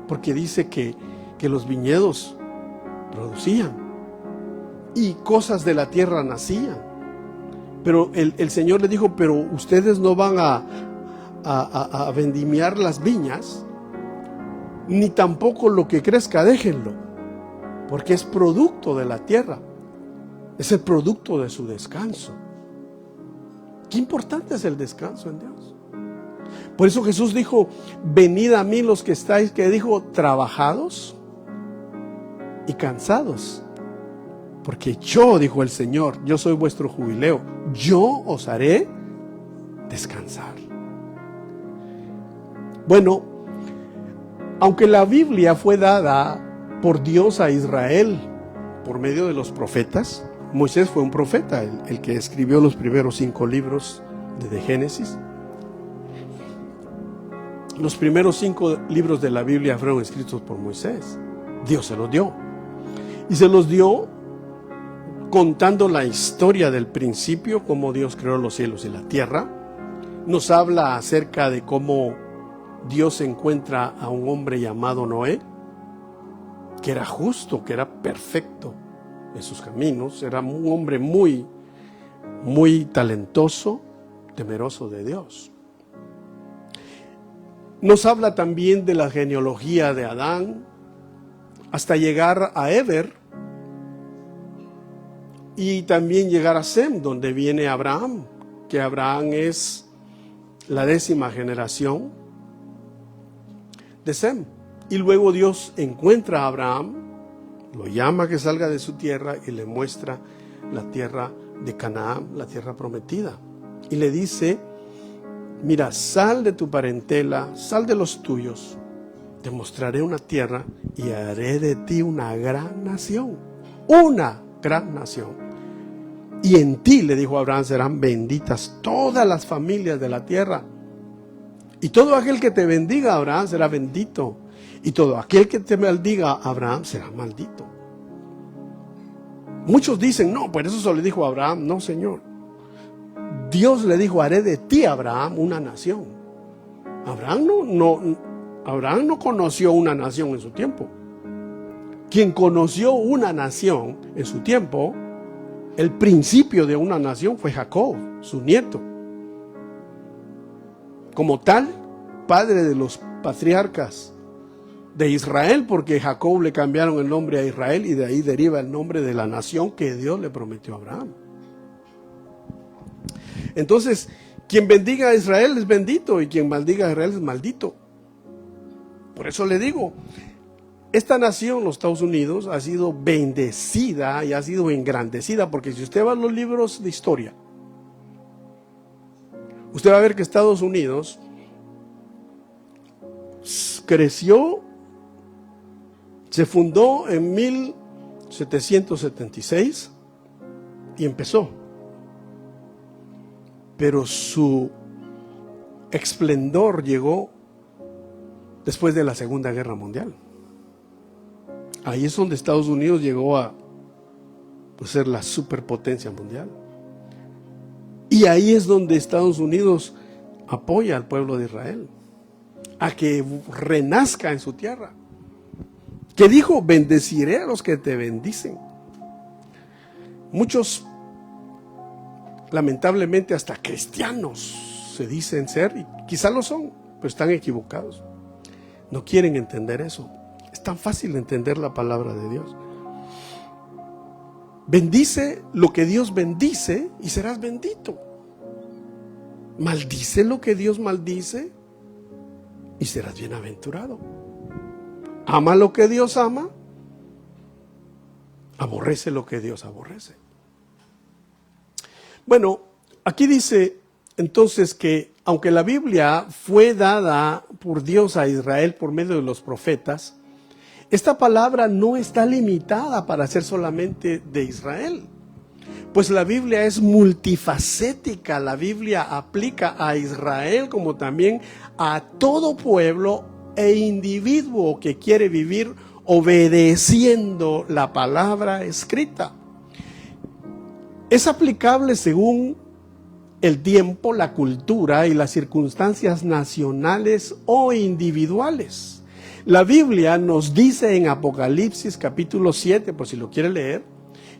Porque dice que los viñedos producían y cosas de la tierra nacían. Pero el Señor le dijo, pero ustedes no van a vendimiar las viñas, ni tampoco lo que crezca, déjenlo, porque es producto de la tierra, es el producto de su descanso. Qué importante es el descanso en Dios. Por eso Jesús dijo, venid a mí los que estáis, que dijo, trabajados y cansados, porque yo, dijo el Señor, yo soy vuestro jubileo, yo os haré descansar. Bueno, aunque la Biblia fue dada por Dios a Israel por medio de los profetas. Moisés fue un profeta, el que escribió los primeros 5 libros de Génesis. Los primeros 5 libros de la Biblia fueron escritos por Moisés. Dios se los dio. Y se los dio contando la historia del principio, cómo Dios creó los cielos y la tierra. Nos habla acerca de cómo Dios encuentra a un hombre llamado Noé, que era justo, que era perfecto en sus caminos, era un hombre muy, muy talentoso, temeroso de Dios. Nos habla también de la genealogía de Adán, hasta llegar a Eber, y también llegar a Sem, donde viene Abraham, que Abraham es la 10ª generación de Sem. Y luego Dios encuentra a Abraham, lo llama a que salga de su tierra y le muestra la tierra de Canaán, la tierra prometida. Y le dice: mira, sal de tu parentela, sal de los tuyos, te mostraré una tierra y haré de ti una gran nación. Una gran nación. Y en ti, le dijo Abraham, serán benditas todas las familias de la tierra. Y todo aquel que te bendiga, Abraham, será bendito. Y todo aquel que te maldiga, Abraham, será maldito. Muchos dicen: no, pues eso solo le dijo a Abraham. No, Señor. Dios le dijo: haré de ti, Abraham, una nación. Abraham no conoció una nación en su tiempo. Quien conoció una nación en su tiempo, el principio de una nación, fue Jacob, su nieto. Como tal, padre de los patriarcas de Israel, porque Jacob le cambiaron el nombre a Israel y de ahí deriva el nombre de la nación que Dios le prometió a Abraham. Entonces, quien bendiga a Israel es bendito y quien maldiga a Israel es maldito. Por eso le digo, esta nación, los Estados Unidos, ha sido bendecida y ha sido engrandecida, porque si usted va a los libros de historia, usted va a ver que Estados Unidos creció, se fundó en 1776 y empezó. Pero su esplendor llegó después de la Segunda Guerra Mundial. Ahí es donde Estados Unidos llegó a ser la superpotencia mundial. Y ahí es donde Estados Unidos apoya al pueblo de Israel a que renazca en su tierra. Que dijo: bendeciré a los que te bendicen. Muchos, lamentablemente, hasta cristianos se dicen ser, y quizá lo son, pero están equivocados. No quieren entender eso. Es tan fácil entender la palabra de Dios. Bendice lo que Dios bendice y serás bendito. Maldice lo que Dios maldice y serás bienaventurado. Ama lo que Dios ama, aborrece lo que Dios aborrece. Bueno, aquí dice entonces que aunque la Biblia fue dada por Dios a Israel por medio de los profetas, esta palabra no está limitada para ser solamente de Israel. Pues la Biblia es multifacética. La Biblia aplica a Israel como también a todo pueblo e individuo que quiere vivir obedeciendo la palabra escrita. Es aplicable según el tiempo, la cultura y las circunstancias nacionales o individuales. La Biblia nos dice en Apocalipsis capítulo 7, por si lo quiere leer,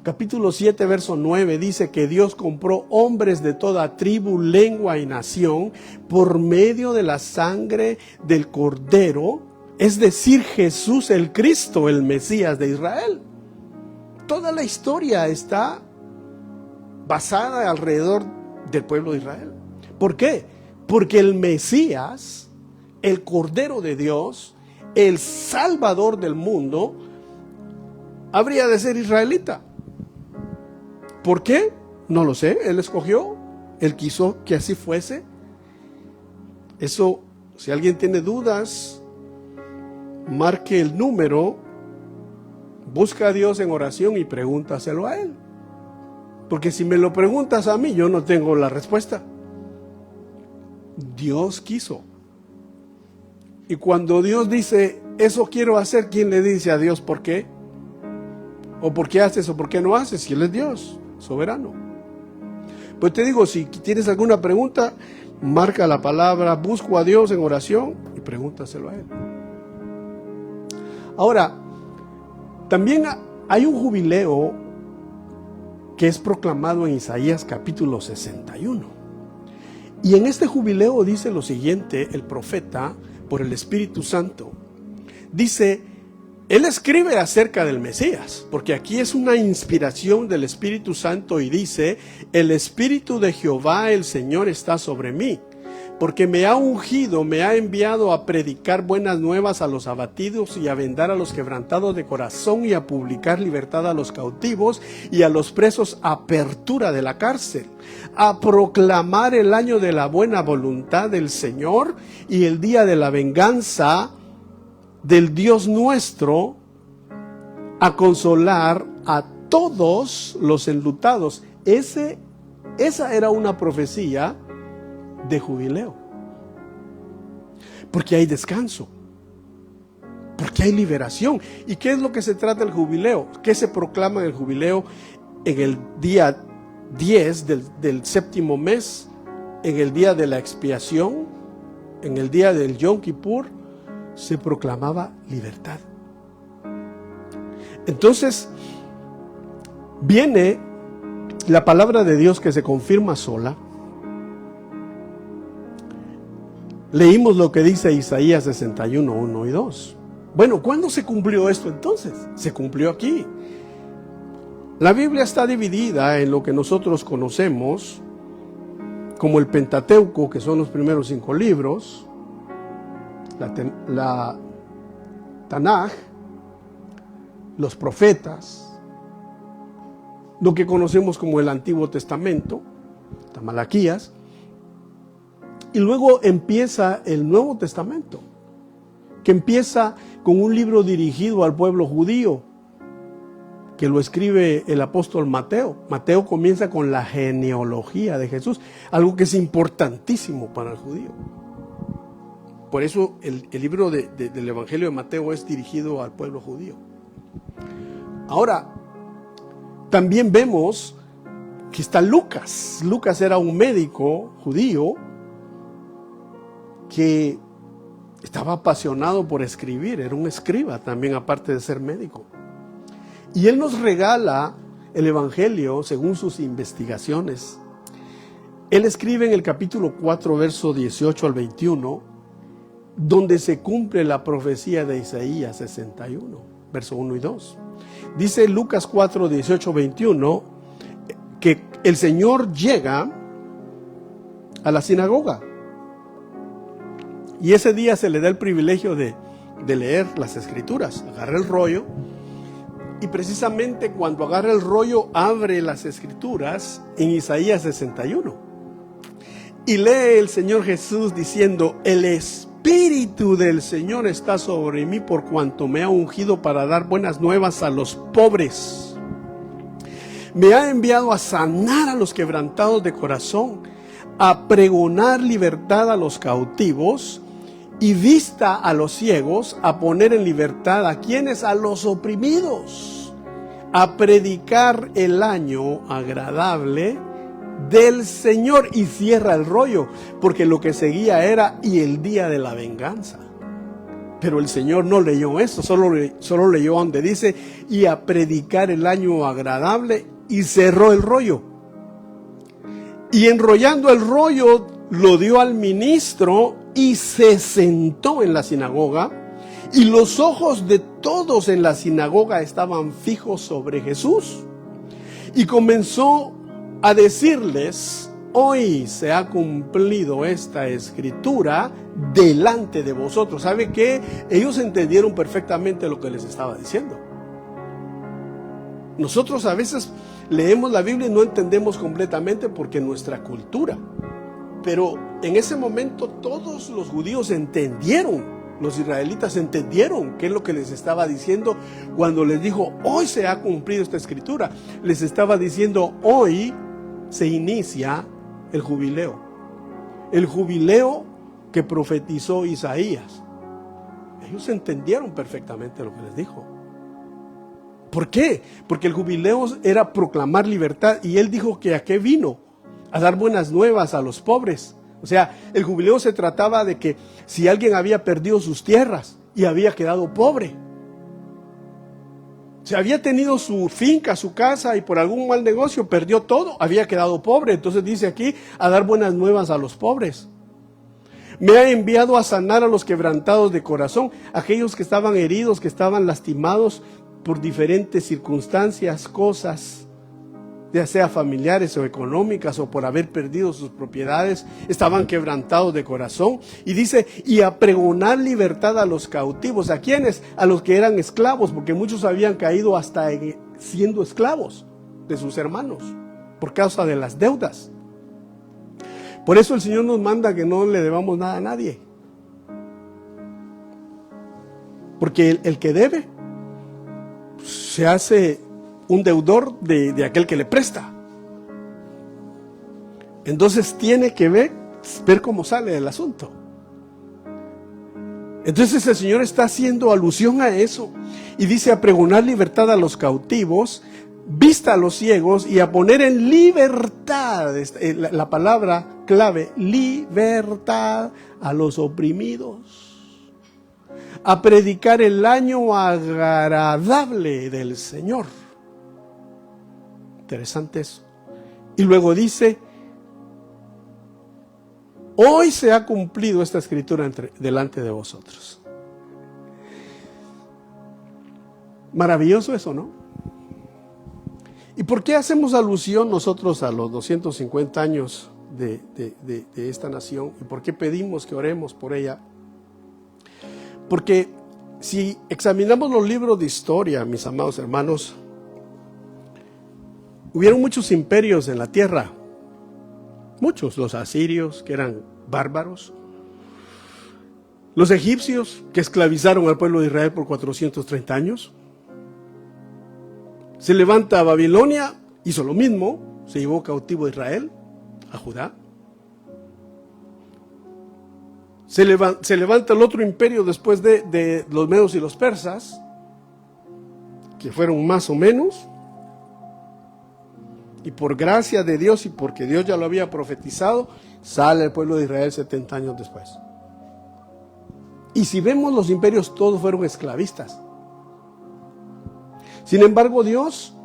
capítulo 7, verso 9, dice que Dios compró hombres de toda tribu, lengua y nación por medio de la sangre del Cordero, es decir, Jesús el Cristo, el Mesías de Israel. Toda la historia está basada alrededor del pueblo de Israel. ¿Por qué? Porque el Mesías, el Cordero de Dios, el Salvador del mundo, habría de ser israelita. ¿Por qué? No lo sé. Él escogió, Él quiso que así fuese. Eso, si alguien tiene dudas, marque el número Busca a Dios en oración y pregúntaselo a Él. Porque si me lo preguntas a mí, yo no tengo la respuesta. Dios quiso. Y cuando Dios dice, eso quiero hacer, ¿quién le dice a Dios por qué? ¿O por qué haces o por qué no haces? Si Él es Dios, soberano. Pues te digo, si tienes alguna pregunta, marca la palabra, busco a Dios en oración y pregúntaselo a Él. Ahora, también hay un jubileo que es proclamado en Isaías capítulo 61. Y en este jubileo dice lo siguiente, el profeta, por el Espíritu Santo. Dice, él escribe acerca del Mesías, porque aquí es una inspiración del Espíritu Santo y dice, el Espíritu de Jehová el Señor está sobre mí, porque me ha ungido, me ha enviado a predicar buenas nuevas a los abatidos y a vendar a los quebrantados de corazón y a publicar libertad a los cautivos y a los presos apertura de la cárcel, a proclamar el año de la buena voluntad del Señor y el día de la venganza del Dios nuestro, a consolar a todos los enlutados. Esa era una profecía de jubileo, porque hay descanso, porque hay liberación. ¿Y qué es lo que se trata el jubileo? ¿Qué se proclama en el jubileo? En el día 10 del séptimo mes, en el día de la expiación, en el día del Yom Kippur, se proclamaba libertad. Entonces viene la palabra de Dios que se confirma sola. Leímos lo que dice Isaías 61, 1 y 2. Bueno, ¿cuándo se cumplió esto entonces? Se cumplió aquí. La Biblia está dividida en lo que nosotros conocemos como el Pentateuco, que son los primeros 5 libros, la Tanaj, los profetas, lo que conocemos como el Antiguo Testamento, Malaquías, y luego empieza el Nuevo Testamento, que empieza con un libro dirigido al pueblo judío, que lo escribe el apóstol Mateo. Mateo comienza con la genealogía de Jesús, algo que es importantísimo para el judío. Por eso el libro del Evangelio de Mateo es dirigido al pueblo judío. Ahora, también vemos que está Lucas. Lucas era un médico judío que estaba apasionado por escribir, era un escriba también, aparte de ser médico. Y él nos regala el Evangelio según sus investigaciones. Él escribe en el capítulo 4, verso 18 al 21, donde se cumple la profecía de Isaías 61, verso 1 y 2. Dice Lucas 4, 18, 21, que el Señor llega a la sinagoga. Y ese día se le da el privilegio de leer las Escrituras. Agarra el rollo y precisamente cuando agarra el rollo abre las Escrituras en Isaías 61. Y lee el Señor Jesús diciendo, el Espíritu del Señor está sobre mí por cuanto me ha ungido para dar buenas nuevas a los pobres. Me ha enviado a sanar a los quebrantados de corazón, a pregonar libertad a los cautivos y vista a los ciegos, a poner en libertad a quienes, a los oprimidos, a predicar el año agradable del Señor. Y cierra el rollo, porque lo que seguía era y el día de la venganza. Pero el Señor no leyó eso, solo leyó donde dice y a predicar el año agradable, y cerró el rollo. Y enrollando el rollo lo dio al ministro y se sentó en la sinagoga, y los ojos de todos en la sinagoga estaban fijos sobre Jesús. Y comenzó a decirles, hoy se ha cumplido esta escritura delante de vosotros. ¿Sabe qué? Ellos entendieron perfectamente lo que les estaba diciendo. Nosotros a veces leemos la Biblia y no entendemos completamente porque nuestra cultura. Pero en ese momento todos los judíos entendieron Los israelitas entendieron qué es lo que les estaba diciendo cuando les dijo, hoy se ha cumplido esta escritura. Les estaba diciendo, hoy se inicia el jubileo. El jubileo que profetizó Isaías. Ellos entendieron perfectamente lo que les dijo. ¿Por qué? Porque el jubileo era proclamar libertad, y él dijo que a qué vino, a dar buenas nuevas a los pobres. O sea, el jubileo se trataba de que si alguien había perdido sus tierras y había quedado pobre, si había tenido su finca, su casa, y por algún mal negocio perdió todo, había quedado pobre. Entonces dice aquí, a dar buenas nuevas a los pobres. Me ha enviado a sanar a los quebrantados de corazón, aquellos que estaban heridos, que estaban lastimados por diferentes circunstancias, cosas, ya sea familiares o económicas, o por haber perdido sus propiedades, estaban quebrantados de corazón. Y dice, y a pregonar libertad a los cautivos. ¿A quiénes? A los que eran esclavos, porque muchos habían caído hasta siendo esclavos de sus hermanos, por causa de las deudas. Por eso el Señor nos manda que no le debamos nada a nadie. Porque el que debe se hace un deudor de aquel que le presta. Entonces tiene que ver cómo sale el asunto. Entonces el Señor está haciendo alusión a eso y dice, a pregonar libertad a los cautivos, vista a los ciegos, y a poner en libertad, la palabra clave, libertad, a los oprimidos, a predicar el año agradable del Señor. Interesante eso. Y luego dice, hoy se ha cumplido esta escritura delante de vosotros. Maravilloso eso, ¿no? ¿Y por qué hacemos alusión nosotros a los 250 años de esta nación? ¿Y por qué pedimos que oremos por ella? Porque si examinamos los libros de historia, mis amados hermanos, hubieron muchos imperios en la tierra. Muchos, los asirios, que eran bárbaros, los egipcios, que esclavizaron al pueblo de Israel por 430 años. Se levanta Babilonia, hizo lo mismo, se llevó cautivo a Israel, a Judá. Se levanta el otro imperio después de los medos y los persas, que fueron más o menos, y por gracia de Dios y porque Dios ya lo había profetizado, sale el pueblo de Israel 70 años después. Y si vemos los imperios, todos fueron esclavistas. Sin embargo, Dios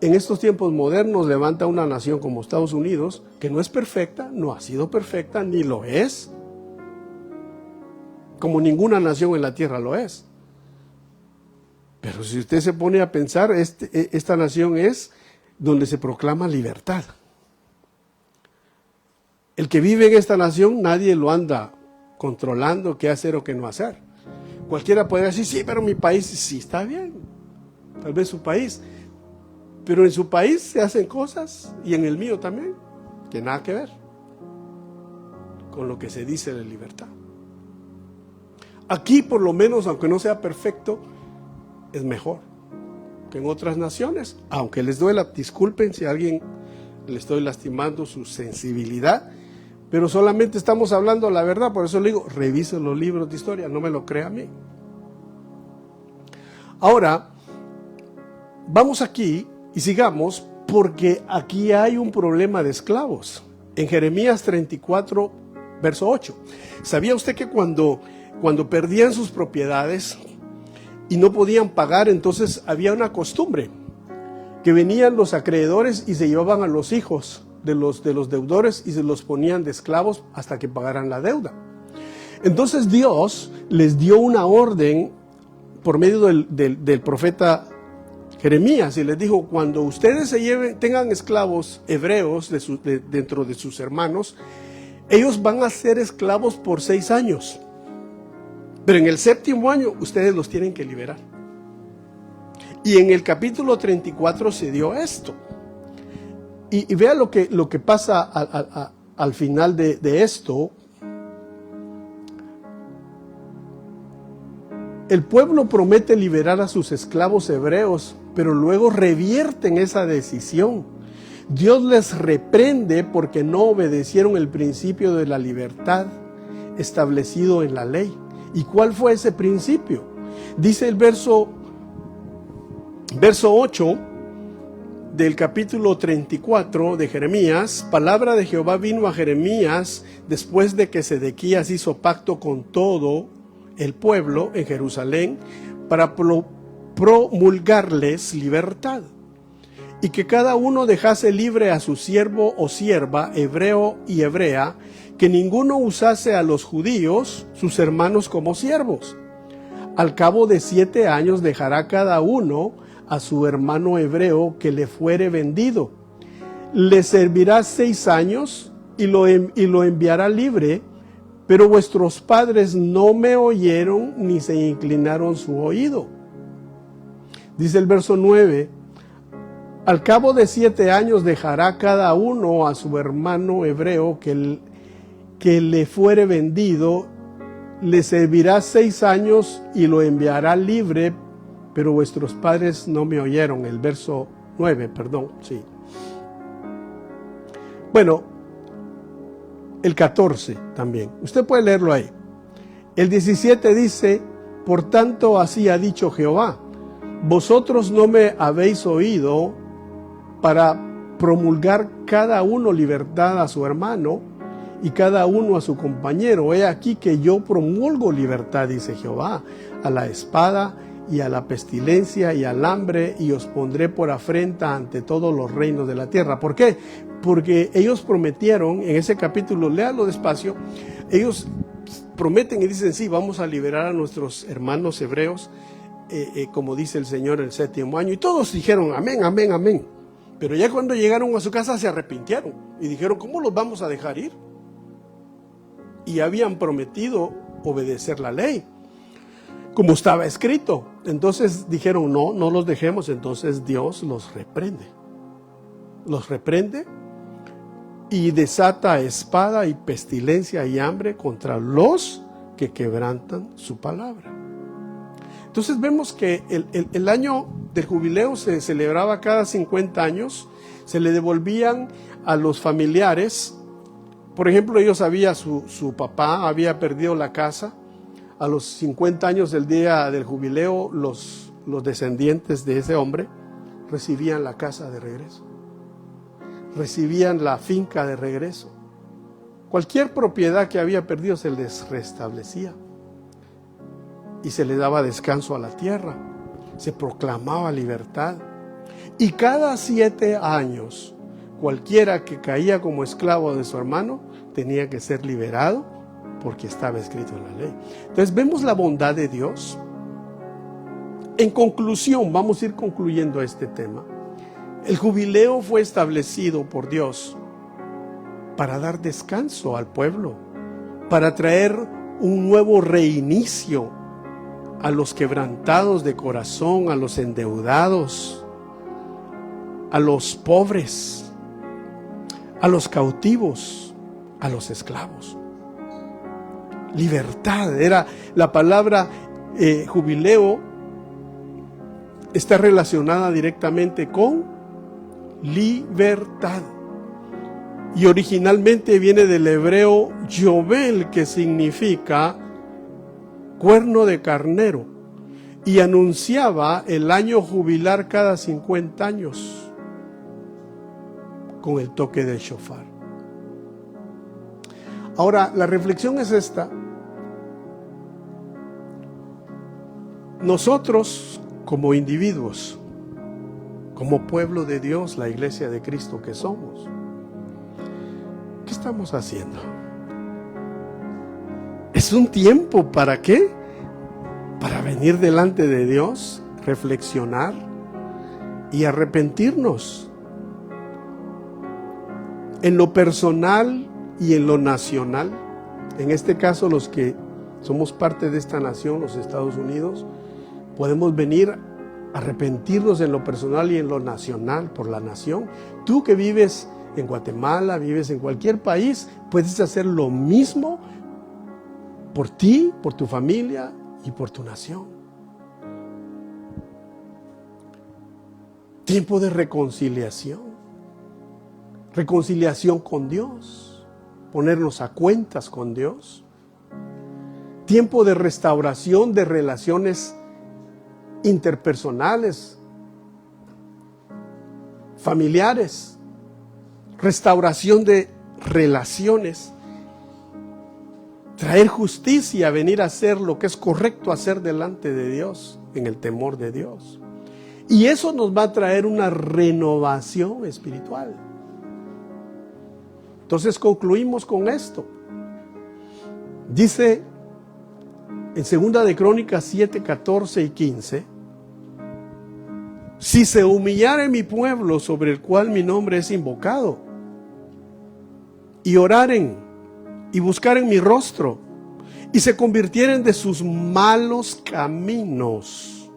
en estos tiempos modernos levanta una nación como Estados Unidos, que no es perfecta, no ha sido perfecta, ni lo es, como ninguna nación en la tierra lo es. Pero si usted se pone a pensar, esta nación es donde se proclama libertad. El que vive en esta nación, nadie lo anda controlando qué hacer o qué no hacer. Cualquiera puede decir, sí, pero mi país, sí, está bien, tal vez su país, pero en su país se hacen cosas, y en el mío también, que nada que ver con lo que se dice de libertad. Aquí, por lo menos, aunque no sea perfecto, es mejor que en otras naciones, aunque les duela. Disculpen si a alguien le estoy lastimando su sensibilidad, pero solamente estamos hablando la verdad. Por eso le digo, revisen los libros de historia, no me lo crea a mí. Ahora, vamos aquí y sigamos, porque aquí hay un problema de esclavos. En Jeremías 34, verso 8. ¿Sabía usted que cuando perdían sus propiedades y no podían pagar, entonces había una costumbre, que venían los acreedores y se llevaban a los hijos de los deudores y se los ponían de esclavos hasta que pagaran la deuda? Entonces Dios les dio una orden por medio del profeta Jeremías, y les dijo, cuando ustedes tengan esclavos hebreos dentro de sus hermanos, ellos van a ser esclavos por 6 años. Pero en el 7º año ustedes los tienen que liberar. Y en el capítulo 34 se dio esto. Y vea lo que pasa al final de esto. El pueblo promete liberar a sus esclavos hebreos, pero luego revierten esa decisión. Dios les reprende porque no obedecieron el principio de la libertad establecido en la ley. ¿Y cuál fue ese principio? Dice el verso 8 del capítulo 34 de Jeremías: palabra de Jehová vino a Jeremías después de que Sedequías hizo pacto con todo el pueblo en Jerusalén para promulgarles libertad, y que cada uno dejase libre a su siervo o sierva, hebreo y hebrea, que ninguno usase a los judíos, sus hermanos, como siervos. Al cabo de 7 años dejará cada uno a su hermano hebreo que le fuere vendido. Le servirá 6 años y lo enviará libre, pero vuestros padres no me oyeron ni se inclinaron su oído. Dice el verso 9: al cabo de 7 años dejará cada uno a su hermano hebreo que le fuere vendido, le servirá 6 años y lo enviará libre, pero vuestros padres no me oyeron. El verso 9, perdón, sí. Bueno, el 14 también, usted puede leerlo ahí. El 17 dice: por tanto así ha dicho Jehová, vosotros no me habéis oído para promulgar cada uno libertad a su hermano y cada uno a su compañero. He aquí que yo promulgo libertad, dice Jehová, a la espada y a la pestilencia y al hambre, y os pondré por afrenta ante todos los reinos de la tierra. ¿Por qué? Porque ellos prometieron, en ese capítulo, léalo despacio, ellos prometen y dicen: sí, vamos a liberar a nuestros hermanos hebreos, como dice el Señor, el 7º año. Y todos dijeron: amén, amén, amén. Pero ya cuando llegaron a su casa se arrepintieron y dijeron: ¿cómo los vamos a dejar ir? Y habían prometido obedecer la ley, como estaba escrito. Entonces dijeron: no los dejemos. Entonces Dios los reprende y desata espada y pestilencia y hambre contra los que quebrantan su palabra. Entonces vemos que el año del jubileo se celebraba cada 50 años, se le devolvían a los familiares. Por ejemplo, su papá había perdido la casa. A los 50 años del día del jubileo, los descendientes de ese hombre recibían la casa de regreso, recibían la finca de regreso. Cualquier propiedad que había perdido se les restablecía y se le daba descanso a la tierra, se proclamaba libertad. Y cada 7 años, cualquiera que caía como esclavo de su hermano tenía que ser liberado, porque estaba escrito en la ley. Entonces vemos la bondad de Dios. En conclusión, vamos a ir concluyendo este tema. El jubileo fue establecido por Dios para dar descanso al pueblo, para traer un nuevo reinicio a los quebrantados de corazón, a los endeudados, a los pobres, a los cautivos, a los esclavos. Libertad era la palabra. Jubileo está relacionada directamente con libertad, y originalmente viene del hebreo yobel, que significa cuerno de carnero, y anunciaba el año jubilar cada 50 años con el toque del shofar. Ahora, la reflexión es esta: nosotros como individuos, como pueblo de Dios, la iglesia de Cristo que somos, ¿qué estamos haciendo? Es un tiempo, ¿para qué? Para venir delante de Dios, reflexionar y arrepentirnos. En lo personal y en lo nacional, en este caso los que somos parte de esta nación, los Estados Unidos, podemos venir a arrepentirnos en lo personal y en lo nacional, por la nación. Tú que vives en Guatemala, vives en cualquier país, puedes hacer lo mismo por ti, por tu familia y por tu nación. Tiempo de reconciliación. Reconciliación con Dios. Ponernos a cuentas con Dios. Tiempo de restauración de relaciones interpersonales, familiares. Restauración de relaciones. Traer justicia, venir a hacer lo que es correcto hacer delante de Dios, en el temor de Dios. Y eso nos va a traer una renovación espiritual. Entonces concluimos con esto. Dice en 2 de Crónicas 7, 14 y 15: si se humillare mi pueblo sobre el cual mi nombre es invocado, y oraren y buscaren mi rostro, y se convirtieren de sus malos caminos,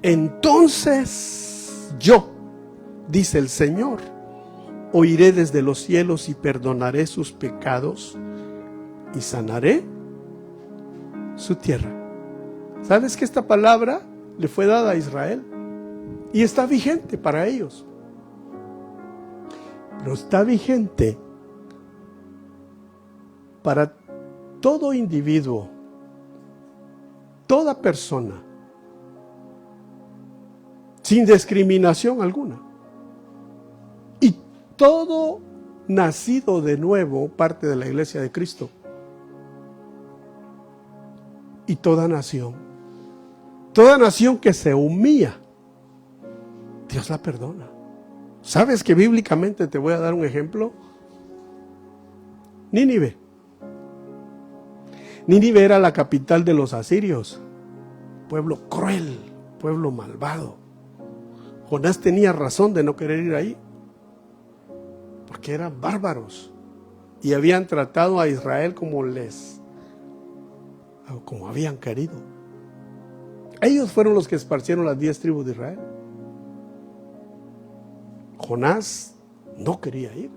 entonces yo, dice el Señor, oiré desde los cielos y perdonaré sus pecados y sanaré su tierra. ¿Sabes que esta palabra le fue dada a Israel? Y está vigente para ellos. Pero está vigente para todo individuo, toda persona, sin discriminación alguna. Y todo nacido de nuevo, parte de la iglesia de Cristo. Y toda nación que se humilla, Dios la perdona. ¿Sabes que bíblicamente te voy a dar un ejemplo? Nínive. Nínive era la capital de los asirios, pueblo cruel, pueblo malvado. Jonás tenía razón de no querer ir ahí, porque eran bárbaros y habían tratado a Israel como habían querido. Ellos fueron los que esparcieron las 10 tribus de Israel. Jonás no quería ir.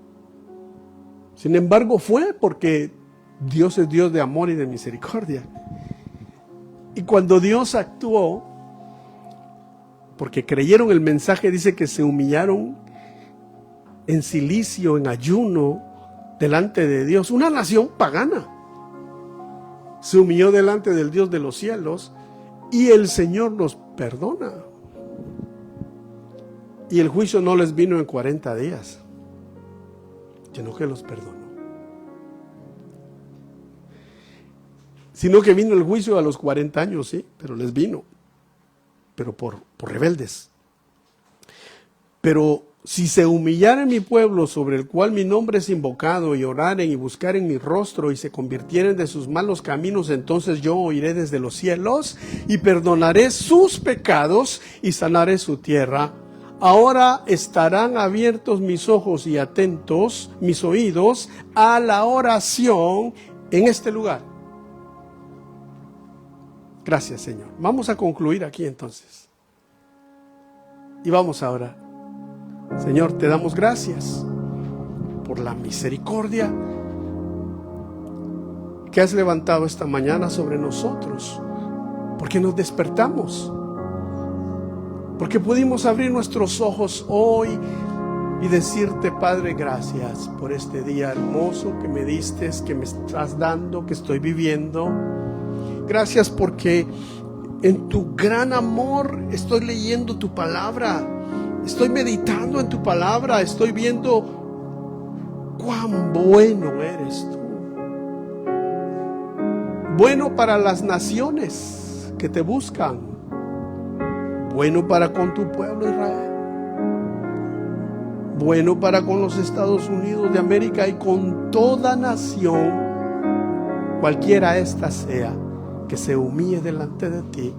Sin embargo, fue porque Dios es Dios de amor y de misericordia. Y cuando Dios actuó, porque creyeron el mensaje, dice que se humillaron en cilicio, en ayuno, delante de Dios. Una nación pagana se humilló delante del Dios de los cielos y el Señor los perdona. Y el juicio no les vino en 40 días, sino que los perdonó. Sino que vino el juicio a los 40 años, sí, pero les vino. Pero por rebeldes. Pero si se humillare mi pueblo sobre el cual mi nombre es invocado, y oraren y buscaren mi rostro y se convirtieren de sus malos caminos, entonces yo oiré desde los cielos y perdonaré sus pecados y sanaré su tierra. Ahora estarán abiertos mis ojos y atentos mis oídos a la oración en este lugar. Gracias, Señor. Vamos a concluir aquí entonces. Y vamos a orar. Señor, te damos gracias por la misericordia que has levantado esta mañana sobre nosotros, porque nos despertamos, porque pudimos abrir nuestros ojos hoy y decirte, Padre, gracias por este día hermoso que me diste, que me estás dando, que estoy viviendo. Gracias porque en tu gran amor estoy leyendo tu palabra, estoy meditando en tu palabra, estoy viendo cuán bueno eres tú. Bueno para las naciones que te buscan, bueno para con tu pueblo Israel, bueno para con los Estados Unidos de América y con toda nación, cualquiera ésta sea, que se humille delante de ti.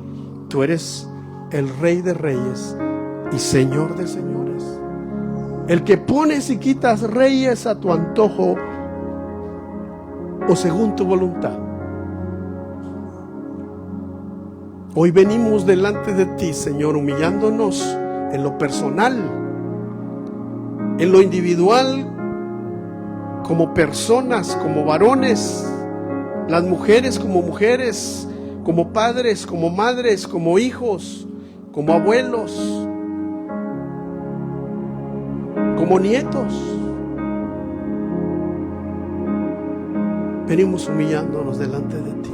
Tú eres el Rey de Reyes y Señor de Señores, el que pones y quitas reyes a tu antojo o según tu voluntad. Hoy venimos delante de ti, Señor, humillándonos en lo personal, en lo individual, como personas, como varones, las mujeres como mujeres, como padres, como madres, como hijos, como abuelos, como nietos. Venimos humillándonos delante de ti.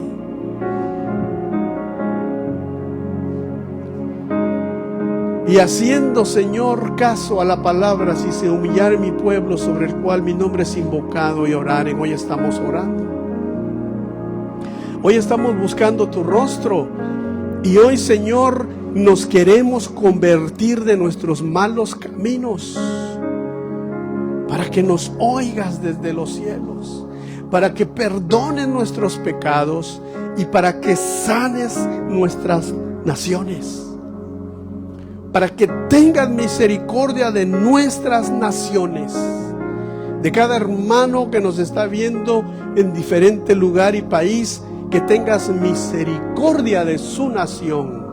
Y haciendo, Señor, caso a la palabra, si se humillar mi pueblo sobre el cual mi nombre es invocado y oraren, hoy estamos orando. Hoy estamos buscando tu rostro. Y hoy, Señor, nos queremos convertir de nuestros malos caminos, para que nos oigas desde los cielos, para que perdones nuestros pecados y para que sanes nuestras naciones, para que tengas misericordia de nuestras naciones, de cada hermano que nos está viendo en diferente lugar y país, que tengas misericordia de su nación,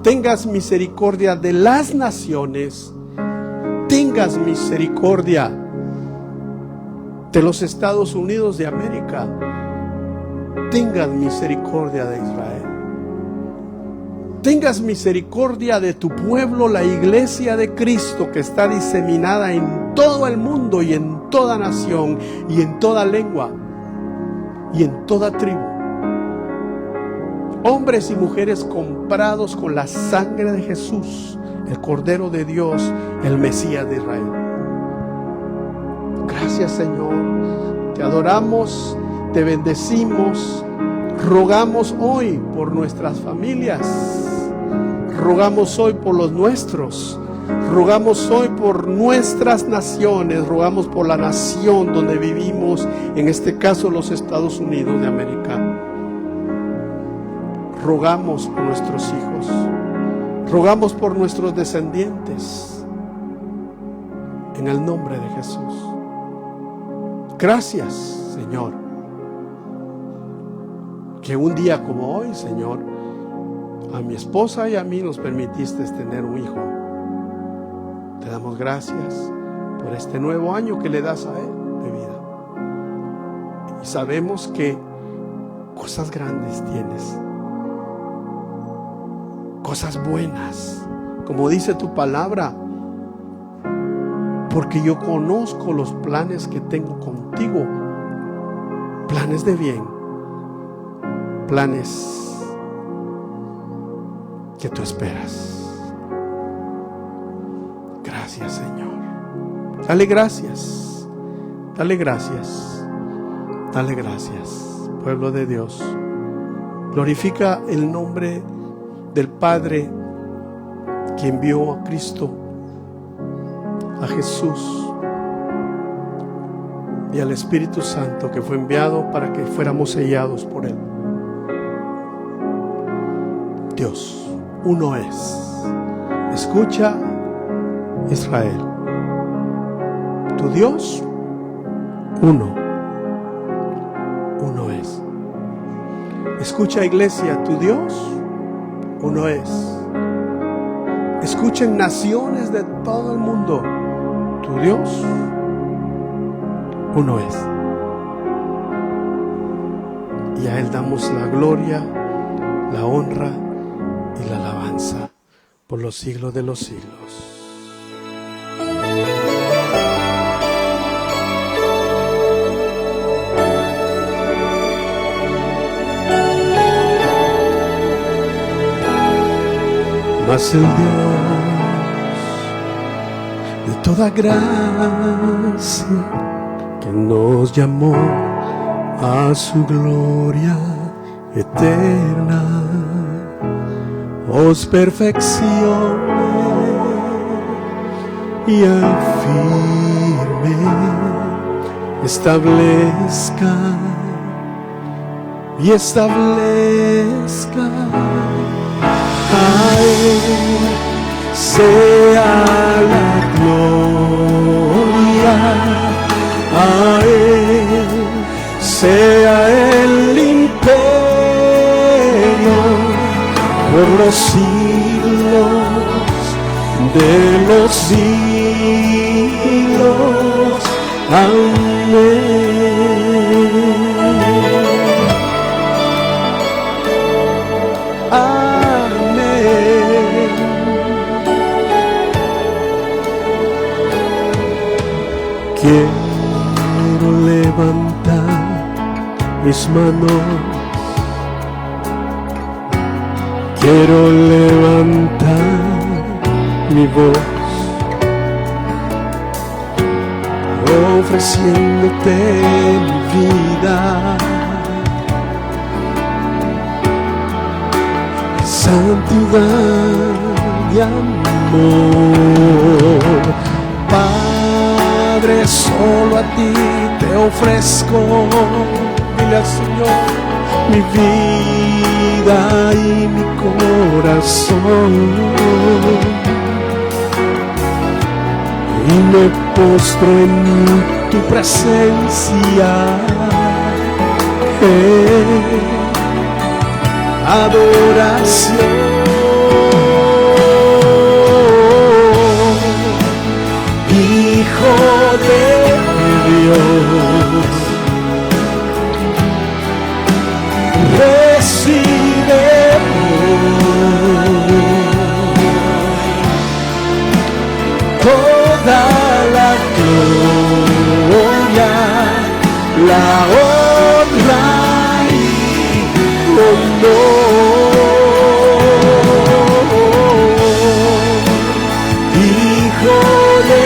tengas misericordia de las naciones, tengas misericordia de los Estados Unidos de América, tengas misericordia de Israel, tengas misericordia de tu pueblo, la iglesia de Cristo, que está diseminada en todo el mundo y en toda nación y en toda lengua y en toda tribu. Hombres y mujeres comprados con la sangre de Jesús, el Cordero de Dios, el Mesías de Israel. Gracias, Señor. Te adoramos, te bendecimos. Rogamos hoy por nuestras familias. Rogamos hoy por los nuestros. Rogamos hoy por nuestras naciones. Rogamos por la nación donde vivimos, en este caso los Estados Unidos de América. Rogamos por nuestros hijos. Rogamos por nuestros descendientes. En el nombre de Jesús. Gracias, Señor, que un día como hoy, Señor, a mi esposa y a mí nos permitiste tener un hijo. Te damos gracias por este nuevo año que le das a él de vida. Y sabemos que cosas grandes tienes, cosas buenas, como dice tu palabra, porque yo conozco los planes que tengo contigo, planes de bien, planes que tú esperas. Gracias, Señor. Dale gracias, dale gracias, dale gracias, pueblo de Dios. Glorifica el nombre del Padre que envió a Cristo, a Jesús y al Espíritu Santo, que fue enviado para que fuéramos sellados por Él. Dios, uno es. Escucha, Israel. Tu Dios, uno. Uno es. Escucha, iglesia, tu Dios, uno es. Escuchen naciones de todo el mundo. Tu Dios, uno es. Y a Él damos la gloria, la honra y la alabanza por los siglos de los siglos. Mas el Dios de toda gracia, que nos llamó a su gloria eterna, os perfeccione y firme establezca y establezca. A Él sea la gloria, a Él sea el imperio por los siglos de los siglos. Amén. mis manos, quiero levantar mi voz, ofreciéndote mi vida, santidad y amor. Padre, solo a ti te ofrezco, dile al Señor, mi vida y mi corazón, y me postro en tu presencia, adoración. Hijo de Dios, recibe toda la gloria, la honra y honor. Hijo de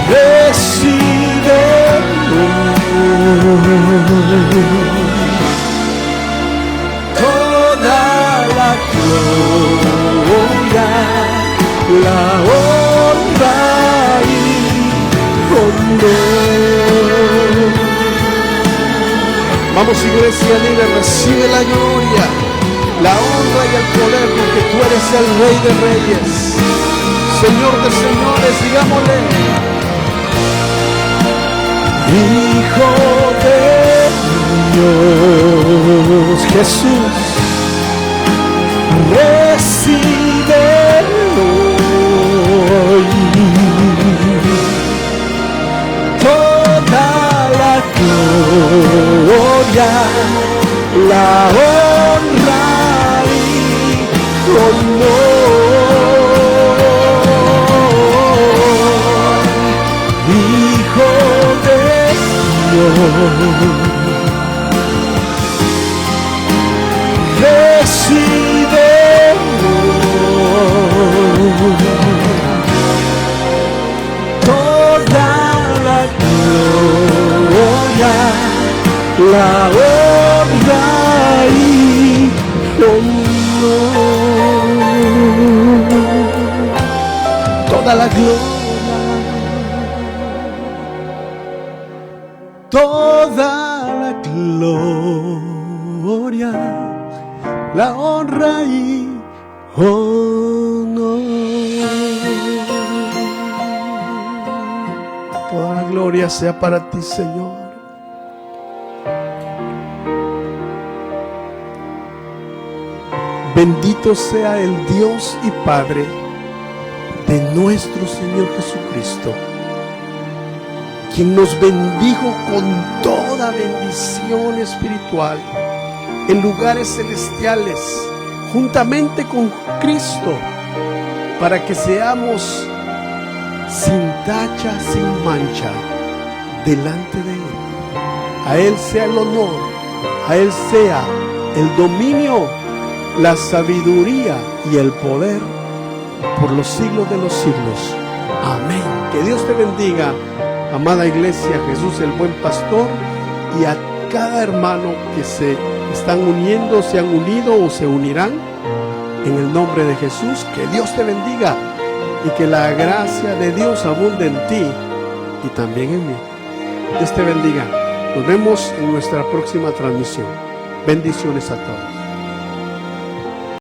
recibe toda la gloria, la honra y honor. Vamos, iglesia, dile, recibe la gloria, la honra y el poder, porque tú eres el Rey de Reyes, Señor de señores. Digámosle: Hijo de Dios, Jesús, recibe hoy toda la gloria, la honra y honor. Hijo de Dios, recibe toda la gloria, la honra y honor. Toda la gloria, toda la gloria, la honra y honor. Toda la gloria sea para ti, Señor. Bendito sea el Dios y Padre de nuestro Señor Jesucristo, quien nos bendijo con toda bendición espiritual en lugares celestiales, juntamente con Cristo, para que seamos sin tacha, sin mancha, delante de Él. A Él sea el honor, a Él sea el dominio, la sabiduría y el poder por los siglos de los siglos. Amén. Que Dios te bendiga, amada iglesia, Jesús el buen pastor, y a cada hermano que se están uniendo, se han unido o se unirán, en el nombre de Jesús. Que Dios te bendiga y que la gracia de Dios abunde en ti y también en mí. Dios te bendiga. Nos vemos en nuestra próxima transmisión. Bendiciones a todos.